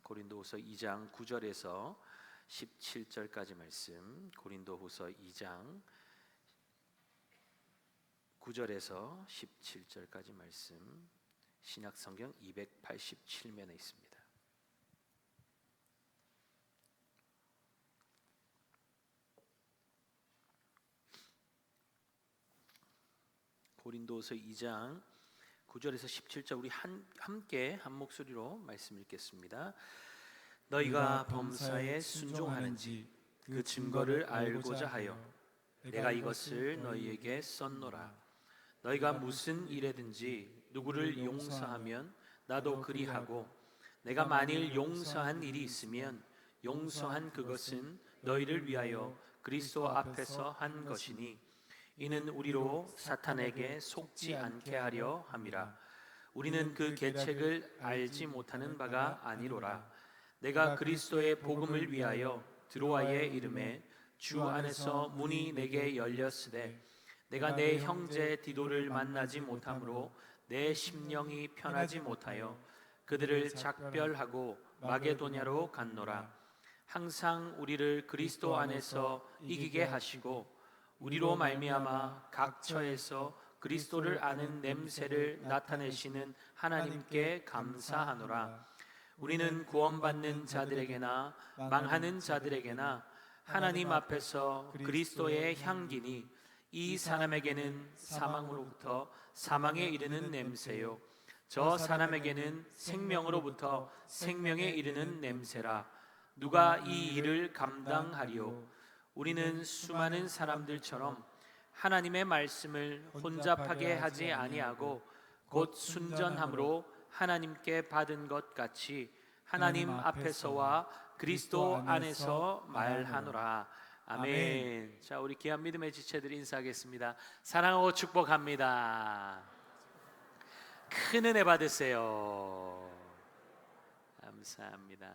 고린도후서 2장 9절에서 17절까지 말씀. 고린도후서 2장 9절에서 17절까지 말씀. 신약성경 287면에 있습니다. 고린도후서 2장 9절에서 17절 우리 함께 한 목소리로 말씀 읽겠습니다. 너희가 범사에 순종하는지 그 증거를 알고자 하여 내가 이것을 너희에게 썼노라. 너희가 무슨 일에든지 누구를 용서하면 나도 그리하고 내가 만일 용서한 일이 있으면 용서한 그것은 너희를 위하여 그리스도 앞에서 한 것이니 이는 우리로 사탄에게 속지 않게 하려 함이라. 우리는 그 계책을 알지 못하는 바가 아니로라. 내가 그리스도의 복음을 위하여 드로아에 이름에 주 안에서 문이 내게 열렸으되 내가 내 형제 디도를 만나지 못하므로 내 심령이 편하지 못하여 그들을 작별하고 마게도냐로 갔노라. 항상 우리를 그리스도 안에서 이기게 하시고 우리로 말미암아 각 처에서 그리스도를 아는 냄새를 나타내시는 하나님께 감사하노라. 우리는 구원받는 자들에게나 망하는 자들에게나 하나님 앞에서 그리스도의 향기니 이 사람에게는 사망으로부터 사망에 이르는 냄새요 저 사람에게는 생명으로부터 생명에 이르는 냄새라. 누가 이 일을 감당하리요? 우리는 수많은 사람들처럼 하나님의 말씀을 혼잡하게 하지 아니하고 곧 순전함으로 하나님께 받은 것 같이 하나님 앞에서와 그리스도 안에서 말하노라. 아멘. 자, 우리 귀한 믿음의 지체들 인사하겠습니다. 사랑하고 축복합니다. 큰 은혜 받으세요. 감사합니다.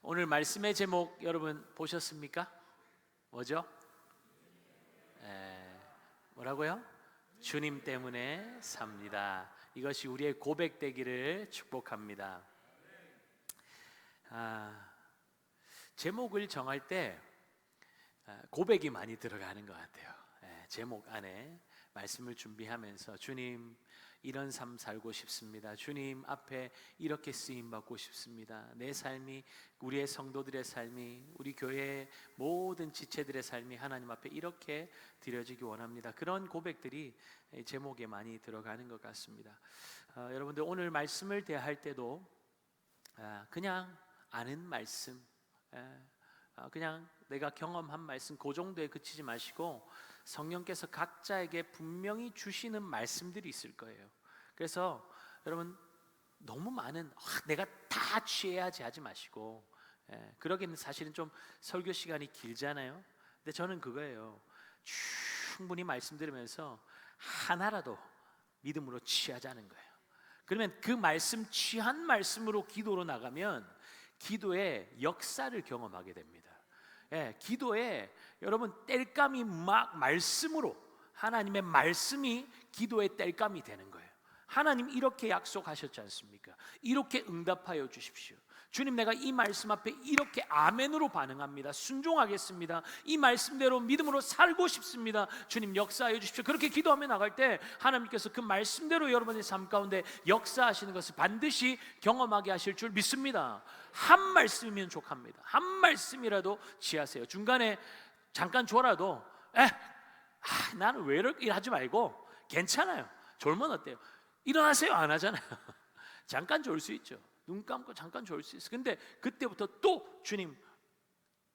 오늘 말씀의 제목 여러분 보셨습니까? 뭐죠? 뭐라고요? 주님 때문에 삽니다. 이것이 우리의 고백되기를 축복합니다. 제목을 정할 때 고백이 많이 들어가는 것 같아요. 제목 안에 말씀을 준비하면서 주님 이런 삶 살고 싶습니다. 주님 앞에 이렇게 쓰임 받고 싶습니다. 내 삶이, 우리의 성도들의 삶이, 우리 교회의 모든 지체들의 삶이 하나님 앞에 이렇게 드려지기 원합니다. 그런 고백들이 제목에 많이 들어가는 것 같습니다. 여러분들 오늘 말씀을 대할 때도 그냥 아는 말씀, 그냥 내가 경험한 말씀 그 정도에 그치지 마시고 성령께서 각자에게 분명히 주시는 말씀들이 있을 거예요. 그래서 여러분 너무 많은 내가 다 취해야지 하지 마시고, 그러기는 사실은 좀 설교 시간이 길잖아요. 근데 저는 그거예요. 충분히 말씀 들으면서 하나라도 믿음으로 취하자는 거예요. 그러면 그 말씀 취한 말씀으로 기도로 나가면 기도의 역사를 경험하게 됩니다. 기도에 여러분 땔감이 막 말씀으로, 하나님의 말씀이 기도의 땔감이 되는 거예요. 하나님 이렇게 약속하셨지 않습니까? 이렇게 응답하여 주십시오. 주님 내가 이 말씀 앞에 이렇게 아멘으로 반응합니다. 순종하겠습니다. 이 말씀대로 믿음으로 살고 싶습니다. 주님 역사하여 주십시오. 그렇게 기도하며 나갈 때 하나님께서 그 말씀대로 여러분의 삶 가운데 역사하시는 것을 반드시 경험하게 하실 줄 믿습니다. 한 말씀이면 족합니다. 한 말씀이라도 취하세요. 중간에 잠깐 졸아도 나는 왜 이렇게 하지 말고 괜찮아요. 졸면 어때요? 일어나세요. 안 하잖아요. 잠깐 졸 수 있죠. 눈 감고 잠깐 졸 수 있어요. 근데 그때부터 또 주님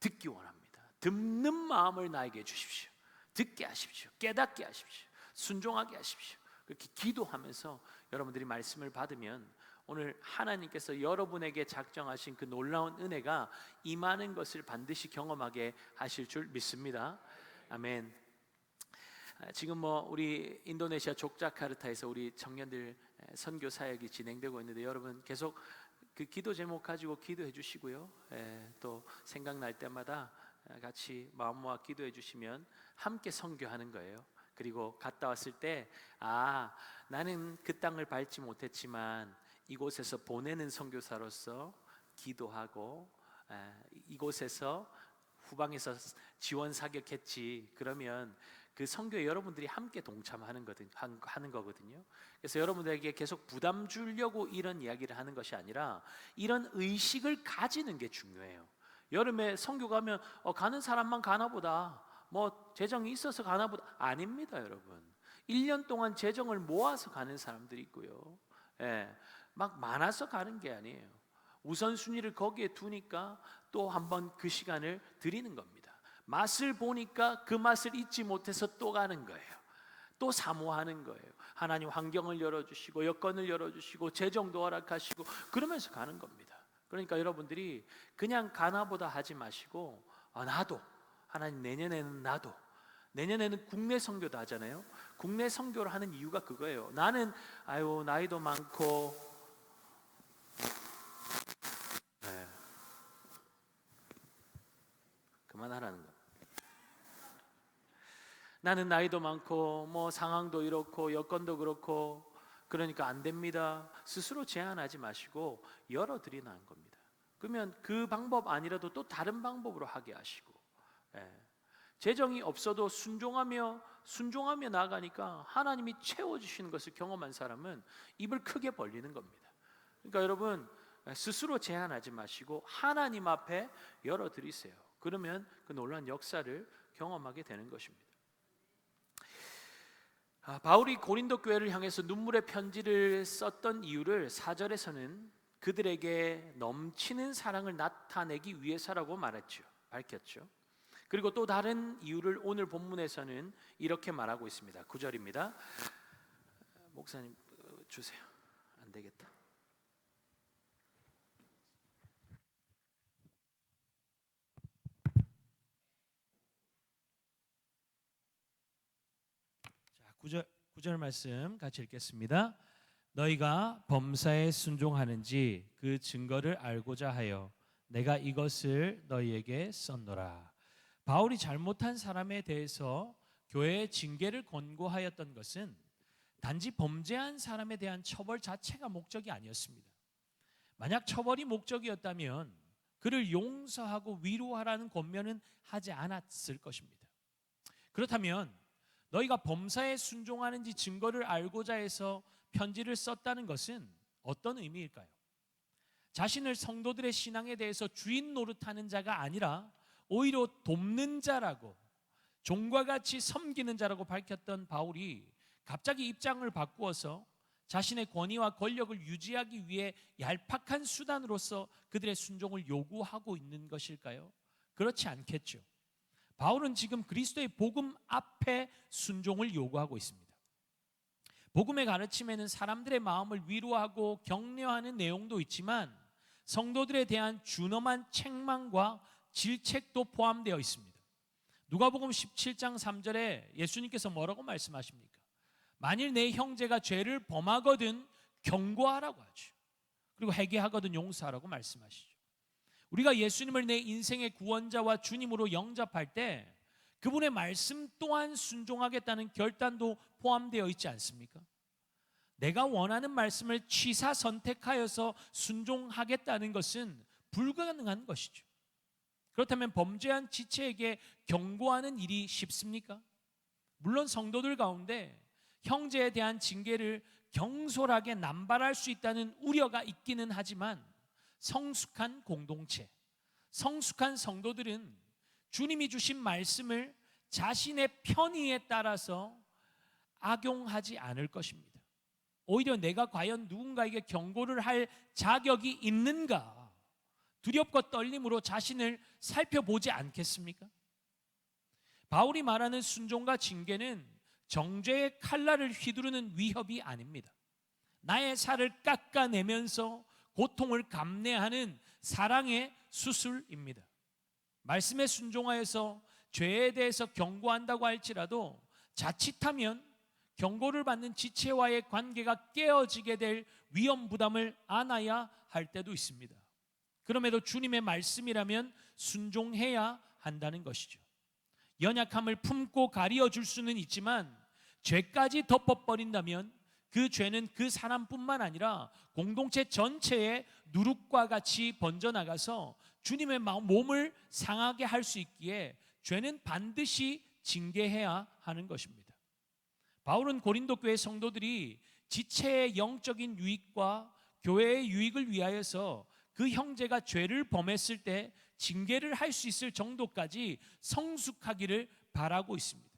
듣기 원합니다. 듣는 마음을 나에게 주십시오. 듣게 하십시오. 깨닫게 하십시오. 순종하게 하십시오. 그렇게 기도하면서 여러분들이 말씀을 받으면 오늘 하나님께서 여러분에게 작정하신 그 놀라운 은혜가 임하는 것을 반드시 경험하게 하실 줄 믿습니다. 아멘. 지금 우리 인도네시아 족자카르타에서 우리 청년들 선교 사역이 진행되고 있는데 여러분 계속 그 기도 제목 가지고 기도해 주시고요. 또 생각날 때마다 같이 마음 모아 기도해 주시면 함께 선교하는 거예요. 그리고 갔다 왔을 때 나는 그 땅을 밟지 못했지만 이곳에서 보내는 선교사로서 기도하고 이곳에서 후방에서 지원 사격했지 그러면 그 선교에 여러분들이 함께 동참하는 거거든요. 그래서 여러분들에게 계속 부담 주려고 이런 이야기를 하는 것이 아니라 이런 의식을 가지는 게 중요해요. 여름에 선교 가면 가는 사람만 가나 보다, 뭐 재정이 있어서 가나 보다. 아닙니다, 여러분. 1년 동안 재정을 모아서 가는 사람들이 있고요. 막 많아서 가는 게 아니에요. 우선순위를 거기에 두니까 또 한번 그 시간을 드리는 겁니다. 맛을 보니까 그 맛을 잊지 못해서 또 가는 거예요. 또 사모하는 거예요. 하나님 환경을 열어주시고 여건을 열어주시고 재정도 허락하시고 그러면서 가는 겁니다. 그러니까 여러분들이 그냥 가나보다 하지 마시고 나도 하나님 내년에는 나도 내년에는 국내 선교도 하잖아요. 국내 선교를 하는 이유가 그거예요. 나는 나이도 많고 그만하라는 거. 나는 나이도 많고 뭐 상황도 이렇고 여건도 그렇고 그러니까 안 됩니다. 스스로 제한하지 마시고 열어드리는 겁니다. 그러면 그 방법 아니라도 또 다른 방법으로 하게 하시고 재정이 없어도 순종하며 나아가니까 하나님이 채워주시는 것을 경험한 사람은 입을 크게 벌리는 겁니다. 그러니까 여러분 스스로 제한하지 마시고 하나님 앞에 열어드리세요. 그러면 그 놀라운 역사를 경험하게 되는 것입니다. 바울이 고린도 교회를 향해서 눈물의 편지를 썼던 이유를 4절에서는 그들에게 넘치는 사랑을 나타내기 위해서라고 밝혔죠. 그리고 또 다른 이유를 오늘 본문에서는 이렇게 말하고 있습니다. 9절입니다. 목사님 주세요. 안 되겠다. 자, 9절 말씀 같이 읽겠습니다. 너희가 범사에 순종하는지 그 증거를 알고자 하여 내가 이것을 너희에게 썼노라. 바울이 잘못한 사람에 대해서 교회의 징계를 권고하였던 것은 단지 범죄한 사람에 대한 처벌 자체가 목적이 아니었습니다. 만약 처벌이 목적이었다면 그를 용서하고 위로하라는 권면은 하지 않았을 것입니다. 그렇다면 너희가 범사에 순종하는지 증거를 알고자 해서 편지를 썼다는 것은 어떤 의미일까요? 자신을 성도들의 신앙에 대해서 주인 노릇하는 자가 아니라 오히려 돕는 자라고 종과 같이 섬기는 자라고 밝혔던 바울이 갑자기 입장을 바꾸어서 자신의 권위와 권력을 유지하기 위해 얄팍한 수단으로서 그들의 순종을 요구하고 있는 것일까요? 그렇지 않겠죠. 바울은 지금 그리스도의 복음 앞에 순종을 요구하고 있습니다. 복음의 가르침에는 사람들의 마음을 위로하고 격려하는 내용도 있지만 성도들에 대한 준엄한 책망과 질책도 포함되어 있습니다. 누가복음 17장 3절에 예수님께서 뭐라고 말씀하십니까? 만일 내 형제가 죄를 범하거든 경고하라고 하죠. 그리고 회개하거든 용서하라고 말씀하시죠. 우리가 예수님을 내 인생의 구원자와 주님으로 영접할 때 그분의 말씀 또한 순종하겠다는 결단도 포함되어 있지 않습니까? 내가 원하는 말씀을 취사 선택하여서 순종하겠다는 것은 불가능한 것이죠. 그렇다면 범죄한 지체에게 경고하는 일이 쉽습니까? 물론 성도들 가운데 형제에 대한 징계를 경솔하게 남발할 수 있다는 우려가 있기는 하지만 성숙한 공동체, 성숙한 성도들은 주님이 주신 말씀을 자신의 편의에 따라서 악용하지 않을 것입니다. 오히려 내가 과연 누군가에게 경고를 할 자격이 있는가 두렵고 떨림으로 자신을 살펴보지 않겠습니까? 바울이 말하는 순종과 징계는 정죄의 칼날을 휘두르는 위협이 아닙니다. 나의 살을 깎아내면서 고통을 감내하는 사랑의 수술입니다. 말씀에 순종하여서 죄에 대해서 경고한다고 할지라도 자칫하면 경고를 받는 지체와의 관계가 깨어지게 될 위험 부담을 안아야 할 때도 있습니다. 그럼에도 주님의 말씀이라면 순종해야 한다는 것이죠. 연약함을 품고 가리어 줄 수는 있지만 죄까지 덮어버린다면 그 죄는 그 사람뿐만 아니라 공동체 전체에 누룩과 같이 번져나가서 주님의 몸을 상하게 할 수 있기에 죄는 반드시 징계해야 하는 것입니다. 바울은 고린도 교회 성도들이 지체의 영적인 유익과 교회의 유익을 위하여서 그 형제가 죄를 범했을 때 징계를 할 수 있을 정도까지 성숙하기를 바라고 있습니다.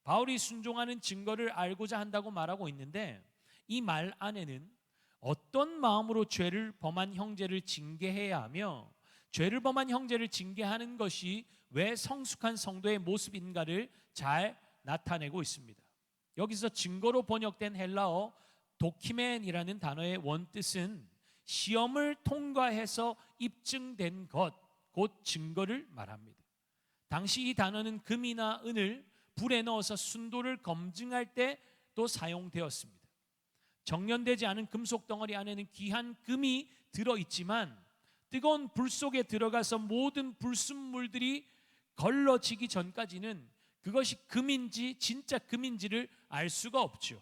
바울이 순종하는 증거를 알고자 한다고 말하고 있는데, 이 말 안에는 어떤 마음으로 죄를 범한 형제를 징계해야 하며 죄를 범한 형제를 징계하는 것이 왜 성숙한 성도의 모습인가를 잘 나타내고 있습니다. 여기서 증거로 번역된 헬라어 도키멘이라는 단어의 원뜻은 시험을 통과해서 입증된 것, 곧 증거를 말합니다. 당시 이 단어는 금이나 은을 불에 넣어서 순도를 검증할 때 또 사용되었습니다. 정련되지 않은 금속 덩어리 안에는 귀한 금이 들어있지만 뜨거운 불 속에 들어가서 모든 불순물들이 걸러지기 전까지는 그것이 금인지 진짜 금인지를 알 수가 없죠.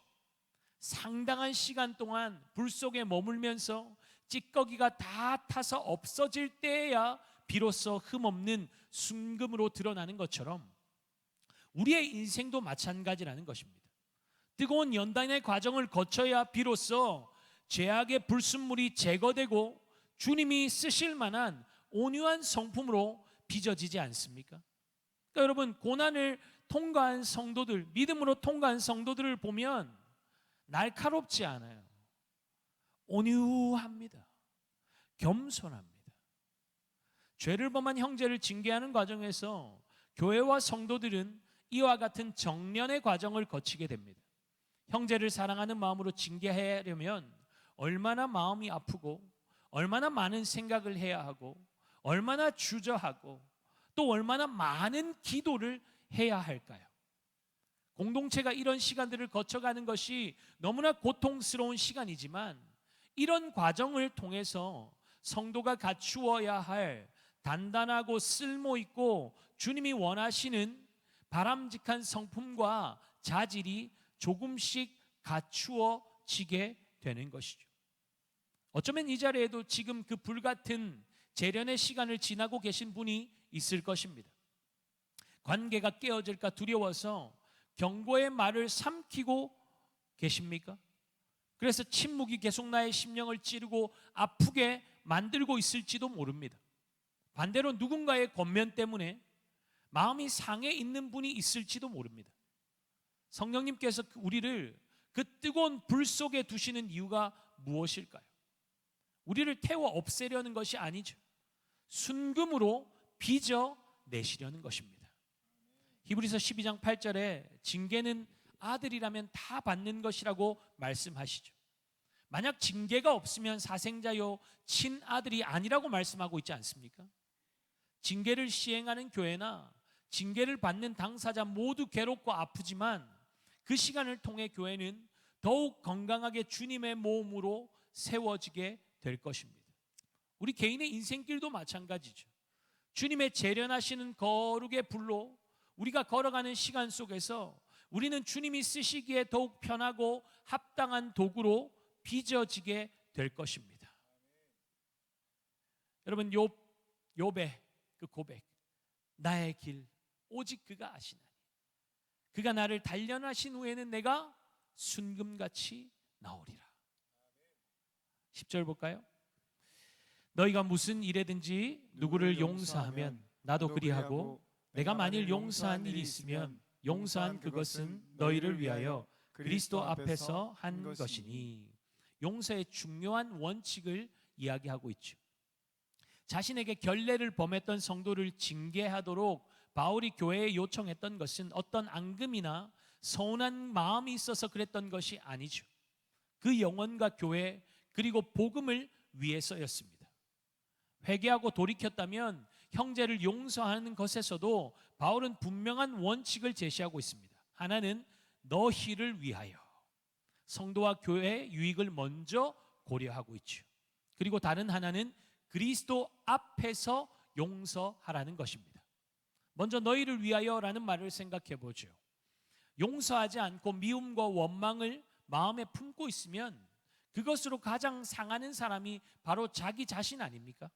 상당한 시간 동안 불 속에 머물면서 찌꺼기가 다 타서 없어질 때에야 비로소 흠없는 순금으로 드러나는 것처럼 우리의 인생도 마찬가지라는 것입니다. 뜨거운 연단의 과정을 거쳐야 비로소 죄악의 불순물이 제거되고 주님이 쓰실 만한 온유한 성품으로 빚어지지 않습니까? 그러니까 여러분, 고난을 통과한 성도들, 믿음으로 통과한 성도들을 보면 날카롭지 않아요. 온유합니다. 겸손합니다. 죄를 범한 형제를 징계하는 과정에서 교회와 성도들은 이와 같은 정련의 과정을 거치게 됩니다. 형제를 사랑하는 마음으로 징계하려면 얼마나 마음이 아프고 얼마나 많은 생각을 해야 하고 얼마나 주저하고 또 얼마나 많은 기도를 해야 할까요? 공동체가 이런 시간들을 거쳐가는 것이 너무나 고통스러운 시간이지만 이런 과정을 통해서 성도가 갖추어야 할 단단하고 쓸모있고 주님이 원하시는 바람직한 성품과 자질이 조금씩 갖추어지게 되는 것이죠. 어쩌면 이 자리에도 지금 그 불같은 재련의 시간을 지나고 계신 분이 있을 것입니다. 관계가 깨어질까 두려워서 경고의 말을 삼키고 계십니까? 그래서 침묵이 계속 나의 심령을 찌르고 아프게 만들고 있을지도 모릅니다. 반대로 누군가의 권면 때문에 마음이 상해 있는 분이 있을지도 모릅니다. 성령님께서 우리를 그 뜨거운 불 속에 두시는 이유가 무엇일까요? 우리를 태워 없애려는 것이 아니죠. 순금으로 빚어 내시려는 것입니다. 히브리서 12장 8절에 징계는 아들이라면 다 받는 것이라고 말씀하시죠. 만약 징계가 없으면 사생자요 친아들이 아니라고 말씀하고 있지 않습니까? 징계를 시행하는 교회나 징계를 받는 당사자 모두 괴롭고 아프지만 그 시간을 통해 교회는 더욱 건강하게 주님의 몸으로 세워지게 될 것입니다. 우리 개인의 인생길도 마찬가지죠. 주님의 재련하시는 거룩의 불로 우리가 걸어가는 시간 속에서 우리는 주님이 쓰시기에 더욱 편하고 합당한 도구로 빚어지게 될 것입니다. 여러분, 욥의 그 고백, 나의 길 오직 그가 아시나니 그가 나를 단련하신 후에는 내가 순금같이 나오리라. 10절 볼까요? 너희가 무슨 일에든지 누구를 용서하면 나도 그리하고 내가 만일 용서한 일이 있으면 용서한 그것은 너희를 위하여 그리스도 앞에서 한 것이니. 용서의 중요한 원칙을 이야기하고 있죠. 자신에게 결례를 범했던 성도를 징계하도록 바울이 교회에 요청했던 것은 어떤 앙금이나 서운한 마음이 있어서 그랬던 것이 아니죠. 그 영혼과 교회 그리고 복음을 위해서였습니다. 회개하고 돌이켰다면 형제를 용서하는 것에서도 바울은 분명한 원칙을 제시하고 있습니다. 하나는 너희를 위하여, 성도와 교회의 유익을 먼저 고려하고 있죠. 그리고 다른 하나는 그리스도 앞에서 용서하라는 것입니다. 먼저 너희를 위하여라는 말을 생각해 보죠. 용서하지 않고 미움과 원망을 마음에 품고 있으면 그것으로 가장 상하는 사람이 바로 자기 자신 아닙니까?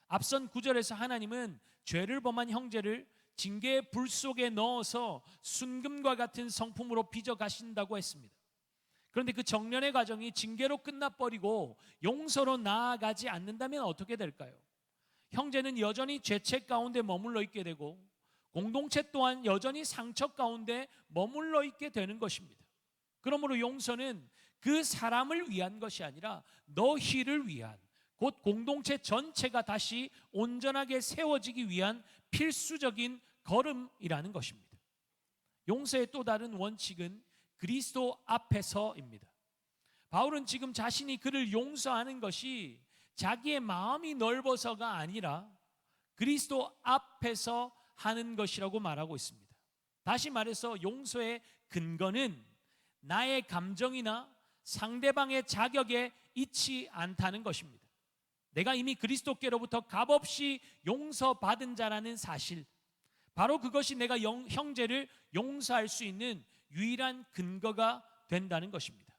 앞선 구절에서 하나님은 죄를 범한 형제를 징계의 불 속에 넣어서 순금과 같은 성품으로 빚어 가신다고 했습니다. 그런데 그 정년의 과정이 징계로 끝나버리고 용서로 나아가지 않는다면 어떻게 될까요? 형제는 여전히 죄책 가운데 머물러 있게 되고 공동체 또한 여전히 상처 가운데 머물러 있게 되는 것입니다. 그러므로 용서는 그 사람을 위한 것이 아니라 너희를 위한, 곧 공동체 전체가 다시 온전하게 세워지기 위한 필수적인 걸음이라는 것입니다. 용서의 또 다른 원칙은 그리스도 앞에서입니다. 바울은 지금 자신이 그를 용서하는 것이 자기의 마음이 넓어서가 아니라 그리스도 앞에서 하는 것이라고 말하고 있습니다. 다시 말해서 용서의 근거는 나의 감정이나 상대방의 자격에 있지 않다는 것입니다. 내가 이미 그리스도께로부터 값없이 용서받은 자라는 사실, 바로 그것이 내가 형제를 용서할 수 있는 유일한 근거가 된다는 것입니다.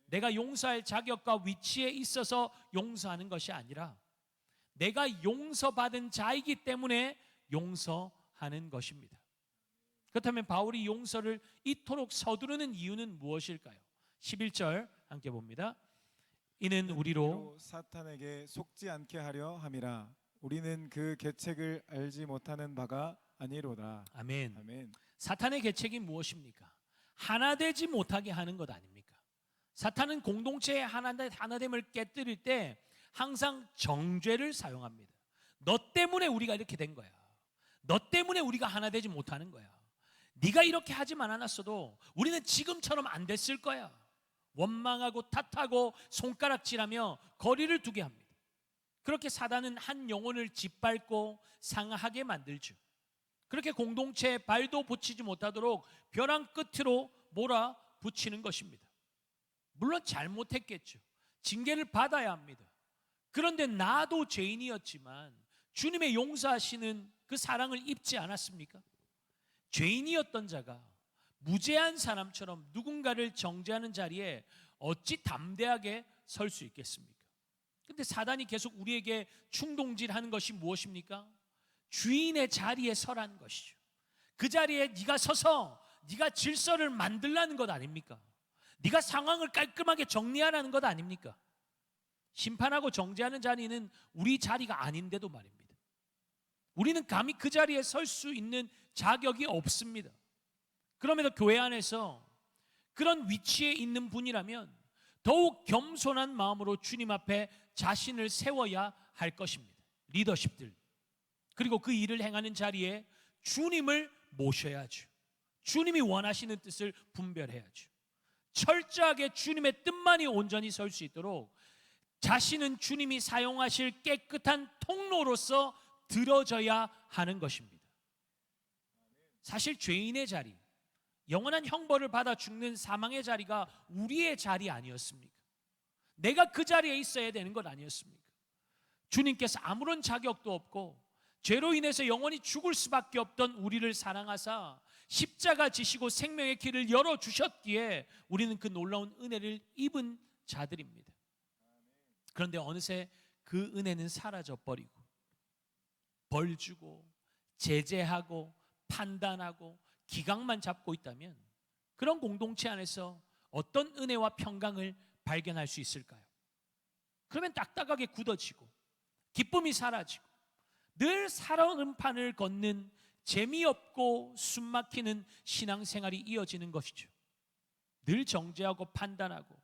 내가 용서할 자격과 위치에 있어서 용서하는 것이 아니라 내가 용서받은 자이기 때문에 용서하는 것입니다. 그렇다면 바울이 용서를 이토록 서두르는 이유는 무엇일까요? 11절 함께 봅니다. 이는 우리로 사탄에게 속지 않게 하려 함이라. 우리는 그 계책을 알지 못하는 바가 아니로다. 아멘. 아멘. 사탄의 계책이 무엇입니까? 하나 되지 못하게 하는 것 아닙니까? 사탄은 공동체의 하나됨을 깨뜨릴 때 항상 정죄를 사용합니다. 너 때문에 우리가 이렇게 된 거야. 너 때문에 우리가 하나 되지 못하는 거야. 네가 이렇게 하지만 않았어도 우리는 지금처럼 안 됐을 거야. 원망하고 탓하고 손가락질하며 거리를 두게 합니다. 그렇게 사단은 한 영혼을 짓밟고 상하게 만들죠. 그렇게 공동체에 발도 붙이지 못하도록 벼랑 끝으로 몰아붙이는 것입니다. 물론 잘못했겠죠. 징계를 받아야 합니다. 그런데 나도 죄인이었지만 주님의 용서하시는 그 사랑을 입지 않았습니까? 죄인이었던 자가 무죄한 사람처럼 누군가를 정죄하는 자리에 어찌 담대하게 설 수 있겠습니까? 근데 사단이 계속 우리에게 충동질하는 것이 무엇입니까? 주인의 자리에 서라는 것이죠. 그 자리에 네가 서서 네가 질서를 만들라는 것 아닙니까? 네가 상황을 깔끔하게 정리하라는 것 아닙니까? 심판하고 정죄하는 자리는 우리 자리가 아닌데도 말입니다. 우리는 감히 그 자리에 설 수 있는 자격이 없습니다. 그럼에도 교회 안에서 그런 위치에 있는 분이라면 더욱 겸손한 마음으로 주님 앞에 자신을 세워야 할 것입니다. 리더십들, 그리고 그 일을 행하는 자리에 주님을 모셔야죠. 주님이 원하시는 뜻을 분별해야죠. 철저하게 주님의 뜻만이 온전히 설 수 있도록 자신은 주님이 사용하실 깨끗한 통로로서 들어져야 하는 것입니다. 사실 죄인의 자리, 영원한 형벌을 받아 죽는 사망의 자리가 우리의 자리 아니었습니까? 내가 그 자리에 있어야 되는 것 아니었습니까? 주님께서 아무런 자격도 없고 죄로 인해서 영원히 죽을 수밖에 없던 우리를 사랑하사 십자가 지시고 생명의 길을 열어주셨기에 우리는 그 놀라운 은혜를 입은 자들입니다. 그런데 어느새 그 은혜는 사라져버리고 벌 주고 제재하고 판단하고 기강만 잡고 있다면 그런 공동체 안에서 어떤 은혜와 평강을 발견할 수 있을까요? 그러면 딱딱하게 굳어지고 기쁨이 사라지고 늘 살얼음판을 걷는 재미없고 숨막히는 신앙생활이 이어지는 것이죠. 늘 정죄하고 판단하고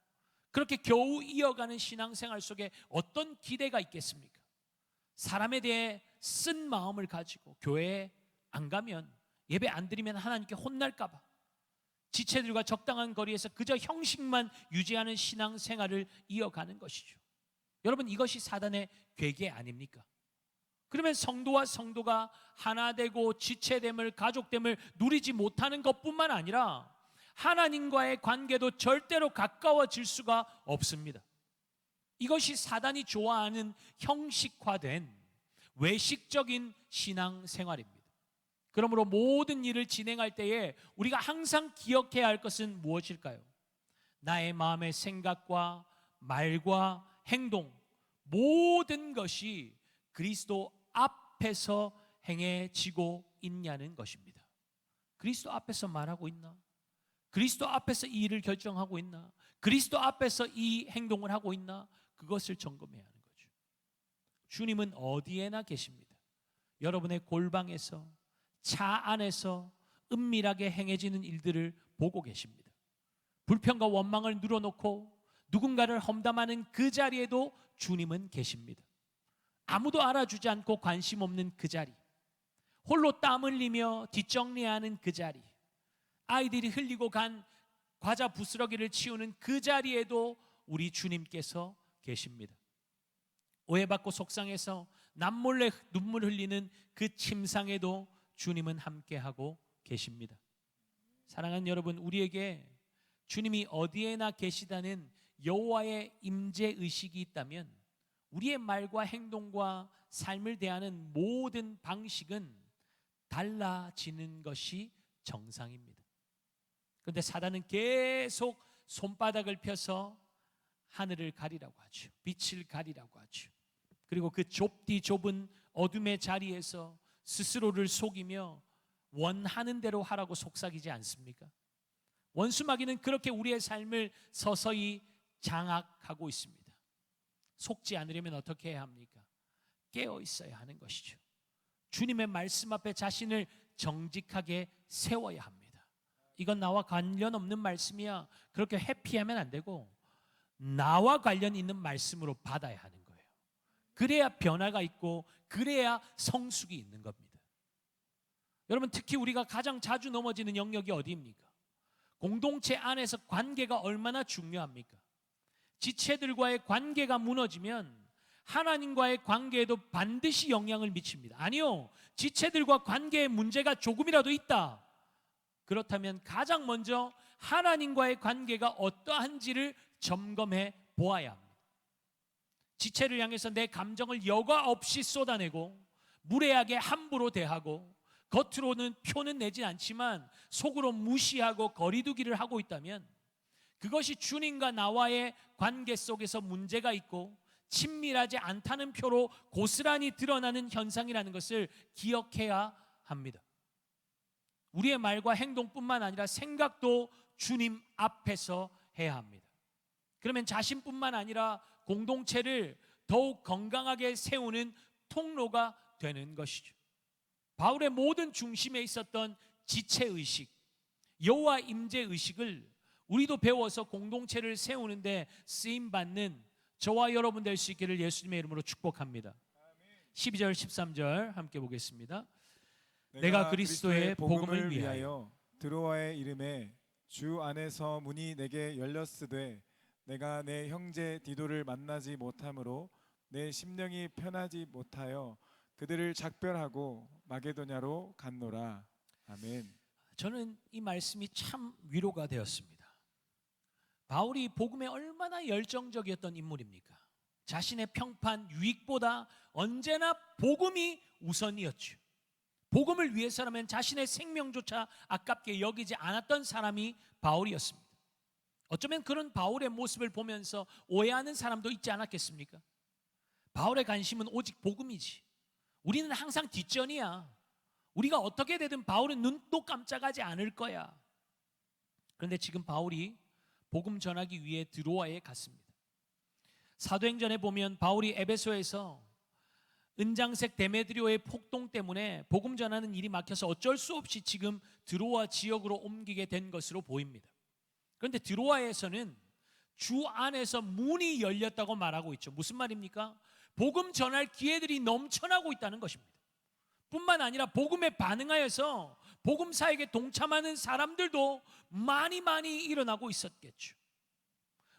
그렇게 겨우 이어가는 신앙생활 속에 어떤 기대가 있겠습니까? 사람에 대해 쓴 마음을 가지고 교회에 안 가면, 예배 안 드리면 하나님께 혼날까 봐 지체들과 적당한 거리에서 그저 형식만 유지하는 신앙생활을 이어가는 것이죠. 여러분, 이것이 사단의 괴계 아닙니까? 그러면 성도와 성도가 하나 되고 지체됨을, 가족됨을 누리지 못하는 것뿐만 아니라 하나님과의 관계도 절대로 가까워질 수가 없습니다. 이것이 사단이 좋아하는 형식화된 외식적인 신앙생활입니다. 그러므로 모든 일을 진행할 때에 우리가 항상 기억해야 할 것은 무엇일까요? 나의 마음의 생각과 말과 행동 모든 것이 그리스도 앞에서 행해지고 있냐는 것입니다. 그리스도 앞에서 말하고 있나? 그리스도 앞에서 이 일을 결정하고 있나? 그리스도 앞에서 이 행동을 하고 있나? 그것을 점검해야 하는 거죠. 주님은 어디에나 계십니다. 여러분의 골방에서, 차 안에서 은밀하게 행해지는 일들을 보고 계십니다. 불평과 원망을 늘어놓고 누군가를 험담하는 그 자리에도 주님은 계십니다. 아무도 알아주지 않고 관심 없는 그 자리, 홀로 땀 흘리며 뒷정리하는 그 자리, 아이들이 흘리고 간 과자 부스러기를 치우는 그 자리에도 우리 주님께서 계십니다. 오해받고 속상해서 남몰래 눈물 흘리는 그 침상에도 주님은 함께하고 계십니다. 사랑하는 여러분, 우리에게 주님이 어디에나 계시다는 여호와의 임재 의식이 있다면 우리의 말과 행동과 삶을 대하는 모든 방식은 달라지는 것이 정상입니다. 그런데 사단은 계속 손바닥을 펴서 하늘을 가리라고 하죠. 빛을 가리라고 하죠. 그리고 그 좁디 좁은 어둠의 자리에서 스스로를 속이며 원하는 대로 하라고 속삭이지 않습니까? 원수마귀는 그렇게 우리의 삶을 서서히 장악하고 있습니다. 속지 않으려면 어떻게 해야 합니까? 깨어 있어야 하는 것이죠. 주님의 말씀 앞에 자신을 정직하게 세워야 합니다. 이건 나와 관련 없는 말씀이야, 그렇게 회피하면 안 되고 나와 관련 있는 말씀으로 받아야 하는 거예요. 그래야 변화가 있고 그래야 성숙이 있는 겁니다. 여러분, 특히 우리가 가장 자주 넘어지는 영역이 어디입니까? 공동체 안에서 관계가 얼마나 중요합니까? 지체들과의 관계가 무너지면 하나님과의 관계에도 반드시 영향을 미칩니다. 아니요, 지체들과 관계에 문제가 조금이라도 있다, 그렇다면 가장 먼저 하나님과의 관계가 어떠한지를 점검해 보아야 합니다. 지체를 향해서 내 감정을 여과 없이 쏟아내고 무례하게 함부로 대하고 겉으로는 표는 내진 않지만 속으로 무시하고 거리두기를 하고 있다면 그것이 주님과 나와의 관계 속에서 문제가 있고 친밀하지 않다는 표로 고스란히 드러나는 현상이라는 것을 기억해야 합니다. 우리의 말과 행동뿐만 아니라 생각도 주님 앞에서 해야 합니다. 그러면 자신뿐만 아니라 공동체를 더욱 건강하게 세우는 통로가 되는 것이죠. 바울의 모든 중심에 있었던 지체의식, 여호와 임재의식을 우리도 배워서 공동체를 세우는데 쓰임받는 저와 여러분 될 수 있기를 예수님의 이름으로 축복합니다. 12절 13절 함께 보겠습니다. 내가 그리스도의 복음을 위하여 드로아의 이름에 주 안에서 문이 내게 열렸으되 내가 내 형제 디도를 만나지 못함으로 내 심령이 편하지 못하여 그들을 작별하고 마게도냐로 갔노라. 아멘. 저는 이 말씀이 참 위로가 되었습니다. 바울이 복음에 얼마나 열정적이었던 인물입니까? 자신의 평판, 유익보다 언제나 복음이 우선이었죠. 복음을 위해서라면 자신의 생명조차 아깝게 여기지 않았던 사람이 바울이었습니다. 어쩌면 그런 바울의 모습을 보면서 오해하는 사람도 있지 않았겠습니까? 바울의 관심은 오직 복음이지, 우리는 항상 뒷전이야, 우리가 어떻게 되든 바울은 눈도 깜짝하지 않을 거야. 그런데 지금 바울이 복음 전하기 위해 드로아에 갔습니다. 사도행전에 보면 바울이 에베소에서 은장색 데메드리오의 폭동 때문에 복음 전하는 일이 막혀서 어쩔 수 없이 지금 드로아 지역으로 옮기게 된 것으로 보입니다. 그런데 드로아에서는 주 안에서 문이 열렸다고 말하고 있죠. 무슨 말입니까? 복음 전할 기회들이 넘쳐나고 있다는 것입니다. 뿐만 아니라 복음에 반응하여서 복음 사역에 동참하는 사람들도 많이 일어나고 있었겠죠.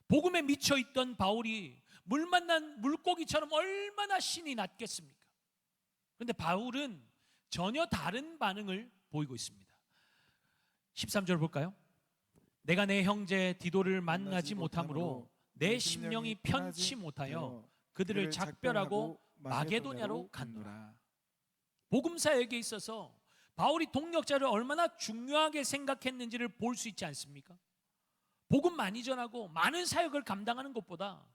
복음에 미쳐있던 바울이 물 만난 물고기처럼 얼마나 신이 났겠습니까? 그런데 바울은 전혀 다른 반응을 보이고 있습니다. 13절 볼까요? 내가 내 형제 디도를 만나지 못함으로 내 심령이 편치 못하여 그들을 작별하고 마게도냐로 갔노라. 복음 사역에 있어서 바울이 동역자를 얼마나 중요하게 생각했는지를 볼 수 있지 않습니까? 복음 많이 전하고 많은 사역을 감당하는 것보다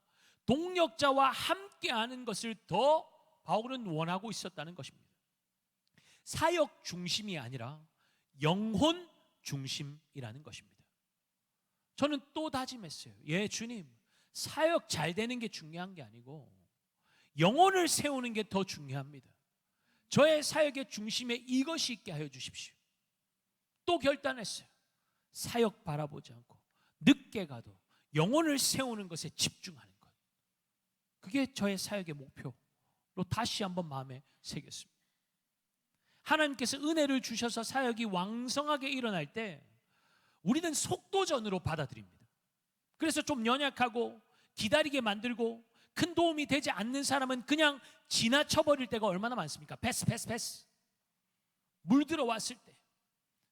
동력자와 함께하는 것을 더 바울은 원하고 있었다는 것입니다. 사역 중심이 아니라 영혼 중심이라는 것입니다. 저는 또 다짐했어요. 예, 주님, 사역 잘 되는 게 중요한 게 아니고 영혼을 세우는 게 더 중요합니다. 저의 사역의 중심에 이것이 있게 하여 주십시오. 또 결단했어요. 사역 바라보지 않고 늦게 가도 영혼을 세우는 것에 집중하는 것. 그게 저의 사역의 목표로 다시 한번 마음에 새겼습니다. 하나님께서 은혜를 주셔서 사역이 왕성하게 일어날 때 우리는 속도전으로 받아들입니다. 그래서 좀 연약하고 기다리게 만들고 큰 도움이 되지 않는 사람은 그냥 지나쳐버릴 때가 얼마나 많습니까? 패스. 물 들어왔을 때,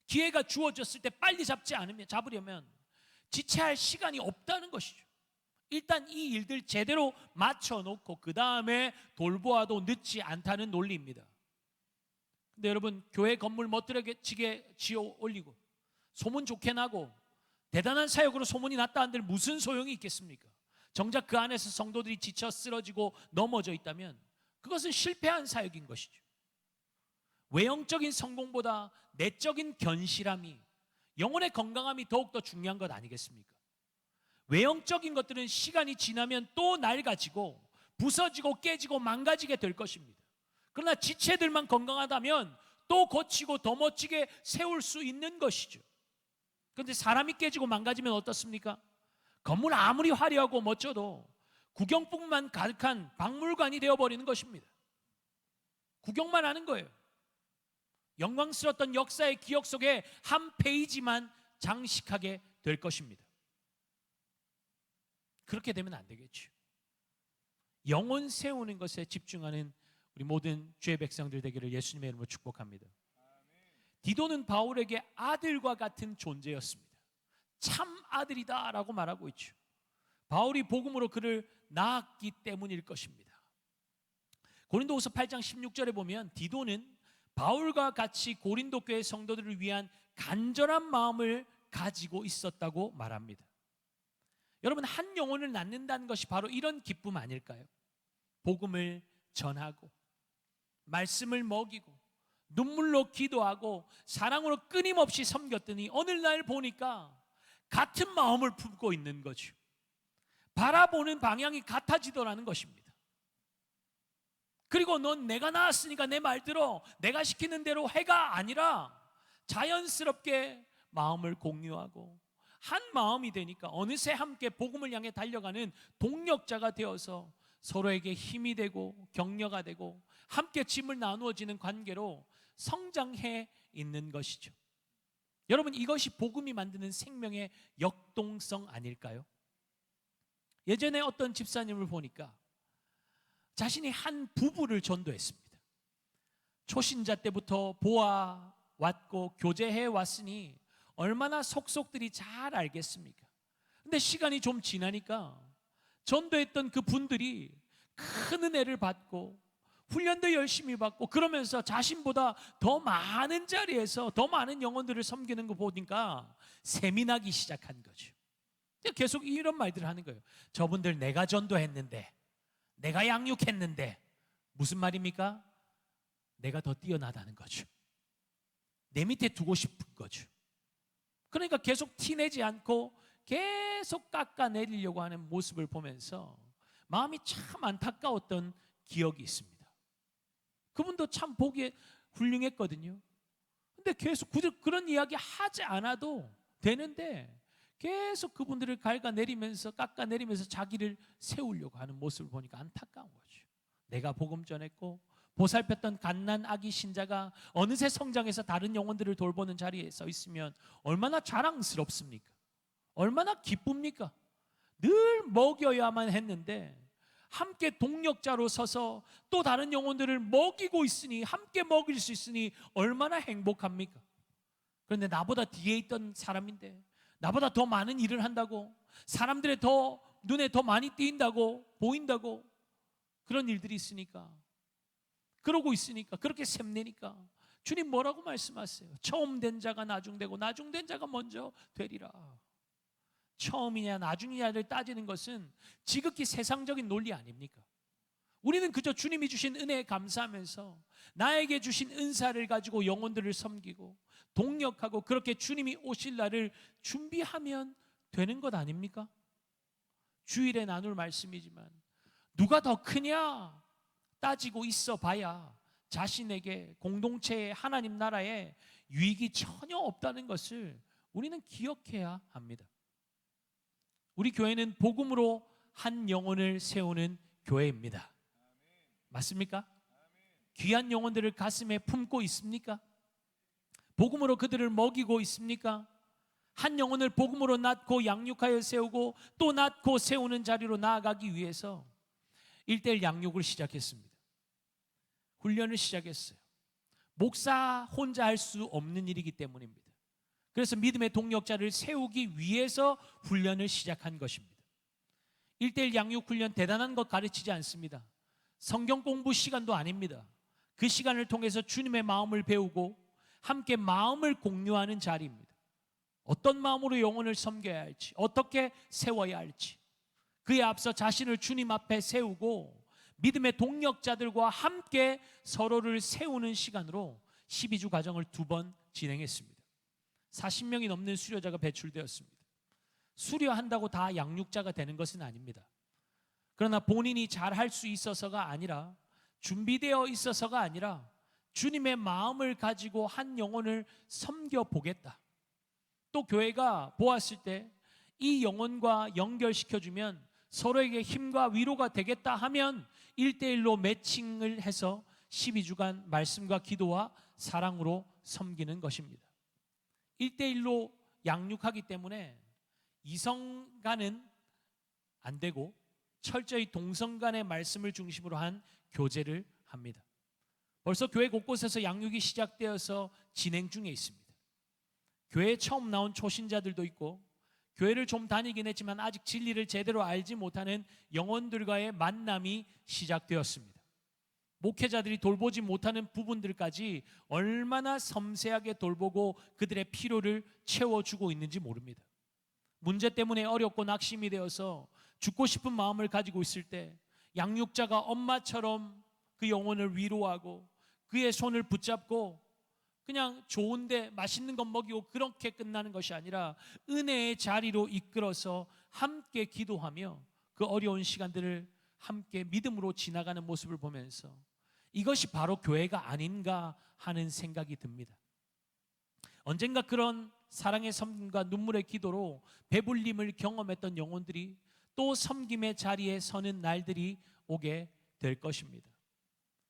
기회가 주어졌을 때 빨리 잡으려면 지체할 시간이 없다는 것이죠. 일단 이 일들 제대로 맞춰놓고 그 다음에 돌보아도 늦지 않다는 논리입니다. 근데 여러분, 교회 건물 멋들어지게 지어 올리고 소문 좋게 나고 대단한 사역으로 소문이 났다 한들 무슨 소용이 있겠습니까? 정작 그 안에서 성도들이 지쳐 쓰러지고 넘어져 있다면 그것은 실패한 사역인 것이죠. 외형적인 성공보다 내적인 견실함이, 영혼의 건강함이 더욱더 중요한 것 아니겠습니까? 외형적인 것들은 시간이 지나면 또 낡아지고 부서지고 깨지고 망가지게 될 것입니다. 그러나 지체들만 건강하다면 또 고치고 더 멋지게 세울 수 있는 것이죠. 그런데 사람이 깨지고 망가지면 어떻습니까? 건물 아무리 화려하고 멋져도 구경뿐만 가득한 박물관이 되어버리는 것입니다. 구경만 하는 거예요. 영광스러웠던 역사의 기억 속에 한 페이지만 장식하게 될 것입니다. 그렇게 되면 안 되겠죠. 영혼 세우는 것에 집중하는 우리 모든 주의 백성들 되기를 예수님의 이름으로 축복합니다. 디도는 바울에게 아들과 같은 존재였습니다. 참 아들이다 라고 말하고 있죠. 바울이 복음으로 그를 낳았기 때문일 것입니다. 고린도후서 8장 16절에 보면 디도는 바울과 같이 고린도 교회 성도들을 위한 간절한 마음을 가지고 있었다고 말합니다. 여러분, 한 영혼을 낳는다는 것이 바로 이런 기쁨 아닐까요? 복음을 전하고 말씀을 먹이고 눈물로 기도하고 사랑으로 끊임없이 섬겼더니 어느 날 보니까 같은 마음을 품고 있는 거죠. 바라보는 방향이 같아지더라는 것입니다. 그리고 넌 내가 낳았으니까 내 말 들어, 내가 시키는 대로 해가 아니라 자연스럽게 마음을 공유하고 한 마음이 되니까 어느새 함께 복음을 향해 달려가는 동력자가 되어서 서로에게 힘이 되고 격려가 되고 함께 짐을 나누어지는 관계로 성장해 있는 것이죠. 여러분, 이것이 복음이 만드는 생명의 역동성 아닐까요? 예전에 어떤 집사님을 보니까 자신이 한 부부를 전도했습니다. 초신자 때부터 보아왔고 교제해 왔으니 얼마나 속속들이 잘 알겠습니까? 근데 시간이 좀 지나니까 전도했던 그 분들이 큰 은혜를 받고 훈련도 열심히 받고 그러면서 자신보다 더 많은 자리에서 더 많은 영혼들을 섬기는 거 보니까 셈이 나기 시작한 거죠. 계속 이런 말들을 하는 거예요. 저분들 내가 전도했는데, 내가 양육했는데, 무슨 말입니까? 내가 더 뛰어나다는 거죠. 내 밑에 두고 싶은 거죠. 그러니까 계속 티내지 않고 계속 깎아내리려고 하는 모습을 보면서 마음이 참 안타까웠던 기억이 있습니다. 그분도 참 보기에 훌륭했거든요. 근데 계속 그런 이야기 하지 않아도 되는데 계속 그분들을 갉아내리면서 깎아내리면서 자기를 세우려고 하는 모습을 보니까 안타까운 거죠. 내가 복음 전했고 보살폈던 갓난 아기 신자가 어느새 성장해서 다른 영혼들을 돌보는 자리에 서 있으면 얼마나 자랑스럽습니까? 얼마나 기쁩니까? 늘 먹여야만 했는데 함께 동력자로 서서 또 다른 영혼들을 먹이고 있으니, 함께 먹일 수 있으니 얼마나 행복합니까? 그런데 나보다 뒤에 있던 사람인데, 나보다 더 많은 일을 한다고, 사람들의 더 눈에 더 많이 띄인다고, 보인다고, 그런 일들이 있으니까, 그러고 있으니까, 그렇게 샘내니까 주님 뭐라고 말씀하세요? 처음 된 자가 나중되고 나중된 자가 먼저 되리라. 처음이냐 나중이냐를 따지는 것은 지극히 세상적인 논리 아닙니까? 우리는 그저 주님이 주신 은혜에 감사하면서 나에게 주신 은사를 가지고 영혼들을 섬기고 동력하고 그렇게 주님이 오실 날을 준비하면 되는 것 아닙니까? 주일에 나눌 말씀이지만 누가 더 크냐 따지고 있어 봐야 자신에게 공동체의 하나님 나라에 유익이 전혀 없다는 것을 우리는 기억해야 합니다. 우리 교회는 복음으로 한 영혼을 세우는 교회입니다. 맞습니까? 귀한 영혼들을 가슴에 품고 있습니까? 복음으로 그들을 먹이고 있습니까? 한 영혼을 복음으로 낳고 양육하여 세우고 또 낳고 세우는 자리로 나아가기 위해서 1:1 양육을 시작했습니다. 훈련을 시작했어요. 목사 혼자 할 수 없는 일이기 때문입니다. 그래서 믿음의 동력자를 세우기 위해서 훈련을 시작한 것입니다. 1:1 양육 훈련 대단한 것 가르치지 않습니다. 성경 공부 시간도 아닙니다. 그 시간을 통해서 주님의 마음을 배우고 함께 마음을 공유하는 자리입니다. 어떤 마음으로 영혼을 섬겨야 할지, 어떻게 세워야 할지, 그에 앞서 자신을 주님 앞에 세우고 믿음의 동력자들과 함께 서로를 세우는 시간으로 12주 과정을 2번 진행했습니다. 40명이 넘는 수료자가 배출되었습니다. 수료한다고 다 양육자가 되는 것은 아닙니다. 그러나 본인이 잘할 수 있어서가 아니라, 준비되어 있어서가 아니라 주님의 마음을 가지고 한 영혼을 섬겨보겠다. 또 교회가 보았을 때 이 영혼과 연결시켜주면 서로에게 힘과 위로가 되겠다 하면 1:1로 매칭을 해서 12주간 말씀과 기도와 사랑으로 섬기는 것입니다. 1:1로 양육하기 때문에 이성간은 안 되고 철저히 동성간의 말씀을 중심으로 한 교제를 합니다. 벌써 교회 곳곳에서 양육이 시작되어서 진행 중에 있습니다. 교회에 처음 나온 초신자들도 있고 교회를 좀 다니긴 했지만 아직 진리를 제대로 알지 못하는 영혼들과의 만남이 시작되었습니다. 목회자들이 돌보지 못하는 부분들까지 얼마나 섬세하게 돌보고 그들의 필요를 채워주고 있는지 모릅니다. 문제 때문에 어렵고 낙심이 되어서 죽고 싶은 마음을 가지고 있을 때 양육자가 엄마처럼 그 영혼을 위로하고 그의 손을 붙잡고 그냥 좋은데 맛있는 것 먹이고 그렇게 끝나는 것이 아니라 은혜의 자리로 이끌어서 함께 기도하며 그 어려운 시간들을 함께 믿음으로 지나가는 모습을 보면서 이것이 바로 교회가 아닌가 하는 생각이 듭니다. 언젠가 그런 사랑의 섬김과 눈물의 기도로 배불림을 경험했던 영혼들이 또 섬김의 자리에 서는 날들이 오게 될 것입니다.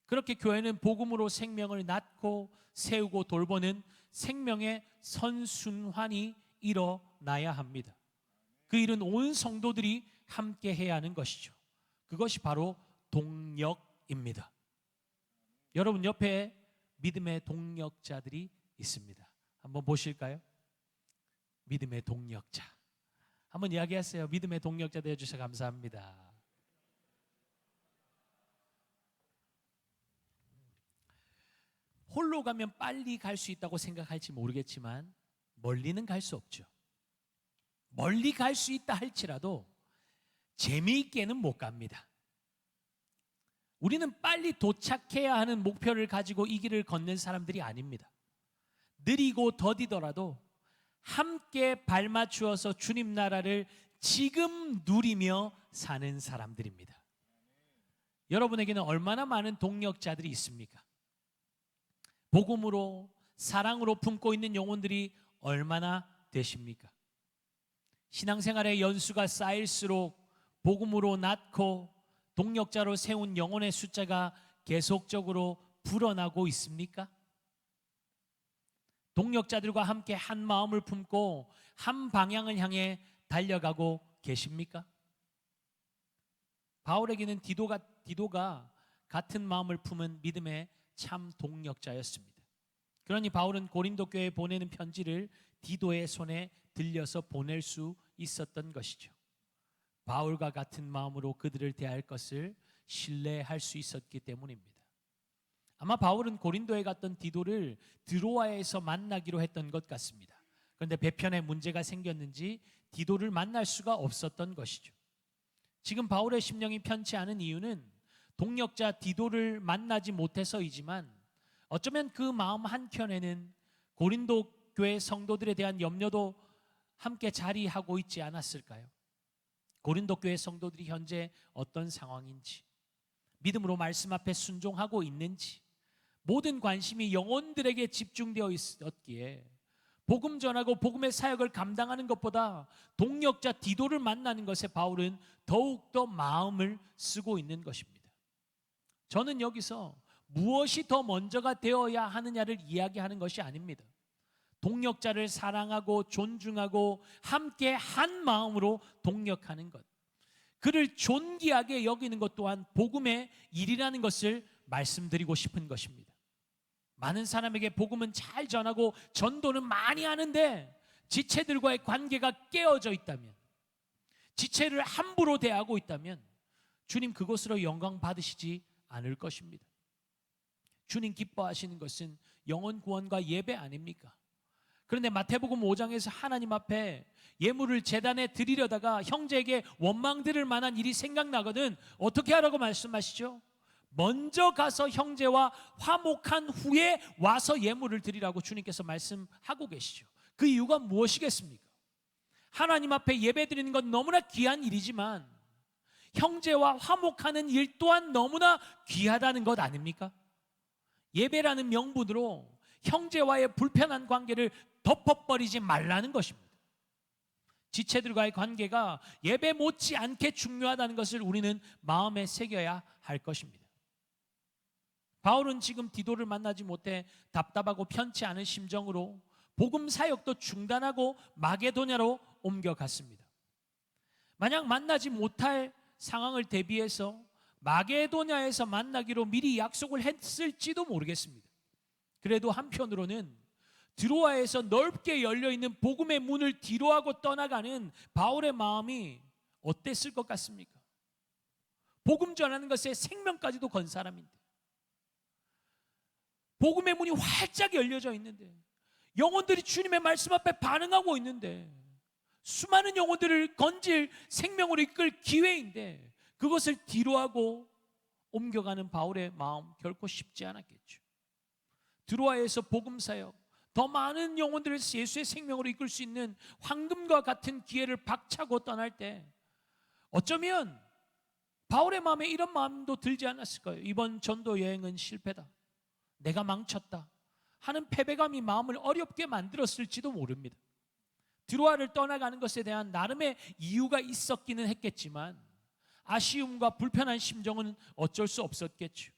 그렇게 교회는 복음으로 생명을 낳고 세우고 돌보는 생명의 선순환이 일어나야 합니다. 그 일은 온 성도들이 함께 해야 하는 것이죠. 그것이 바로 동력입니다. 여러분 옆에 믿음의 동력자들이 있습니다. 한번 보실까요? 믿음의 동력자. 한번 이야기하세요. 믿음의 동력자 되어주셔서 감사합니다. 홀로 가면 빨리 갈 수 있다고 생각할지 모르겠지만 멀리는 갈 수 없죠. 멀리 갈 수 있다 할지라도 재미있게는 못 갑니다. 우리는 빨리 도착해야 하는 목표를 가지고 이 길을 걷는 사람들이 아닙니다. 느리고 더디더라도 함께 발맞추어서 주님 나라를 지금 누리며 사는 사람들입니다. 여러분에게는 얼마나 많은 동력자들이 있습니까? 복음으로 사랑으로 품고 있는 영혼들이 얼마나 되십니까? 신앙생활의 연수가 쌓일수록 복음으로 낳고 동력자로 세운 영혼의 숫자가 계속적으로 불어나고 있습니까? 동력자들과 함께 한 마음을 품고 한 방향을 향해 달려가고 계십니까? 바울에게는 디도가 같은 마음을 품은 믿음의 참 동력자였습니다. 그러니 바울은 고린도 교회에 보내는 편지를 디도의 손에 들려서 보낼 수 있었던 것이죠. 바울과 같은 마음으로 그들을 대할 것을 신뢰할 수 있었기 때문입니다. 아마 바울은 고린도에 갔던 디도를 드로아에서 만나기로 했던 것 같습니다. 그런데 배편에 문제가 생겼는지 디도를 만날 수가 없었던 것이죠. 지금 바울의 심령이 편치 않은 이유는 동역자 디도를 만나지 못해서이지만 어쩌면 그 마음 한켠에는 고린도 교회 성도들에 대한 염려도 함께 자리하고 있지 않았을까요? 고린도 교회 성도들이 현재 어떤 상황인지, 믿음으로 말씀 앞에 순종하고 있는지, 모든 관심이 영혼들에게 집중되어 있었기에 복음 전하고 복음의 사역을 감당하는 것보다 동역자 디도를 만나는 것에 바울은 더욱더 마음을 쓰고 있는 것입니다. 저는 여기서 무엇이 더 먼저가 되어야 하느냐를 이야기하는 것이 아닙니다. 동역자를 사랑하고 존중하고 함께 한 마음으로 동역하는 것, 그를 존귀하게 여기는 것 또한 복음의 일이라는 것을 말씀드리고 싶은 것입니다. 많은 사람에게 복음은 잘 전하고 전도는 많이 하는데 지체들과의 관계가 깨어져 있다면, 지체를 함부로 대하고 있다면 주님 그것으로 영광 받으시지 않을 것입니다. 주님 기뻐하시는 것은 영혼 구원과 예배 아닙니까? 그런데 마태복음 5장에서 하나님 앞에 예물을 제단에 드리려다가 형제에게 원망 들을 만한 일이 생각나거든 어떻게 하라고 말씀하시죠? 먼저 가서 형제와 화목한 후에 와서 예물을 드리라고 주님께서 말씀하고 계시죠. 그 이유가 무엇이겠습니까? 하나님 앞에 예배 드리는 건 너무나 귀한 일이지만 형제와 화목하는 일 또한 너무나 귀하다는 것 아닙니까? 예배라는 명분으로 형제와의 불편한 관계를 덮어버리지 말라는 것입니다. 지체들과의 관계가 예배 못지않게 중요하다는 것을 우리는 마음에 새겨야 할 것입니다. 바울은 지금 디도를 만나지 못해 답답하고 편치 않은 심정으로 복음 사역도 중단하고 마게도냐로 옮겨갔습니다. 만약 만나지 못할 상황을 대비해서 마게도냐에서 만나기로 미리 약속을 했을지도 모르겠습니다. 그래도 한편으로는 드로아에서 넓게 열려있는 복음의 문을 뒤로하고 떠나가는 바울의 마음이 어땠을 것 같습니까? 복음 전하는 것에 생명까지도 건 사람인데, 복음의 문이 활짝 열려져 있는데, 영혼들이 주님의 말씀 앞에 반응하고 있는데, 수많은 영혼들을 건질 생명으로 이끌 기회인데 그것을 뒤로하고 옮겨가는 바울의 마음 결코 쉽지 않았겠죠. 드로아에서 복음 사역, 더 많은 영혼들을 예수의 생명으로 이끌 수 있는 황금과 같은 기회를 박차고 떠날 때 어쩌면 바울의 마음에 이런 마음도 들지 않았을까요? 이번 전도 여행은 실패다, 내가 망쳤다 하는 패배감이 마음을 어렵게 만들었을지도 모릅니다. 드로아를 떠나가는 것에 대한 나름의 이유가 있었기는 했겠지만 아쉬움과 불편한 심정은 어쩔 수 없었겠죠.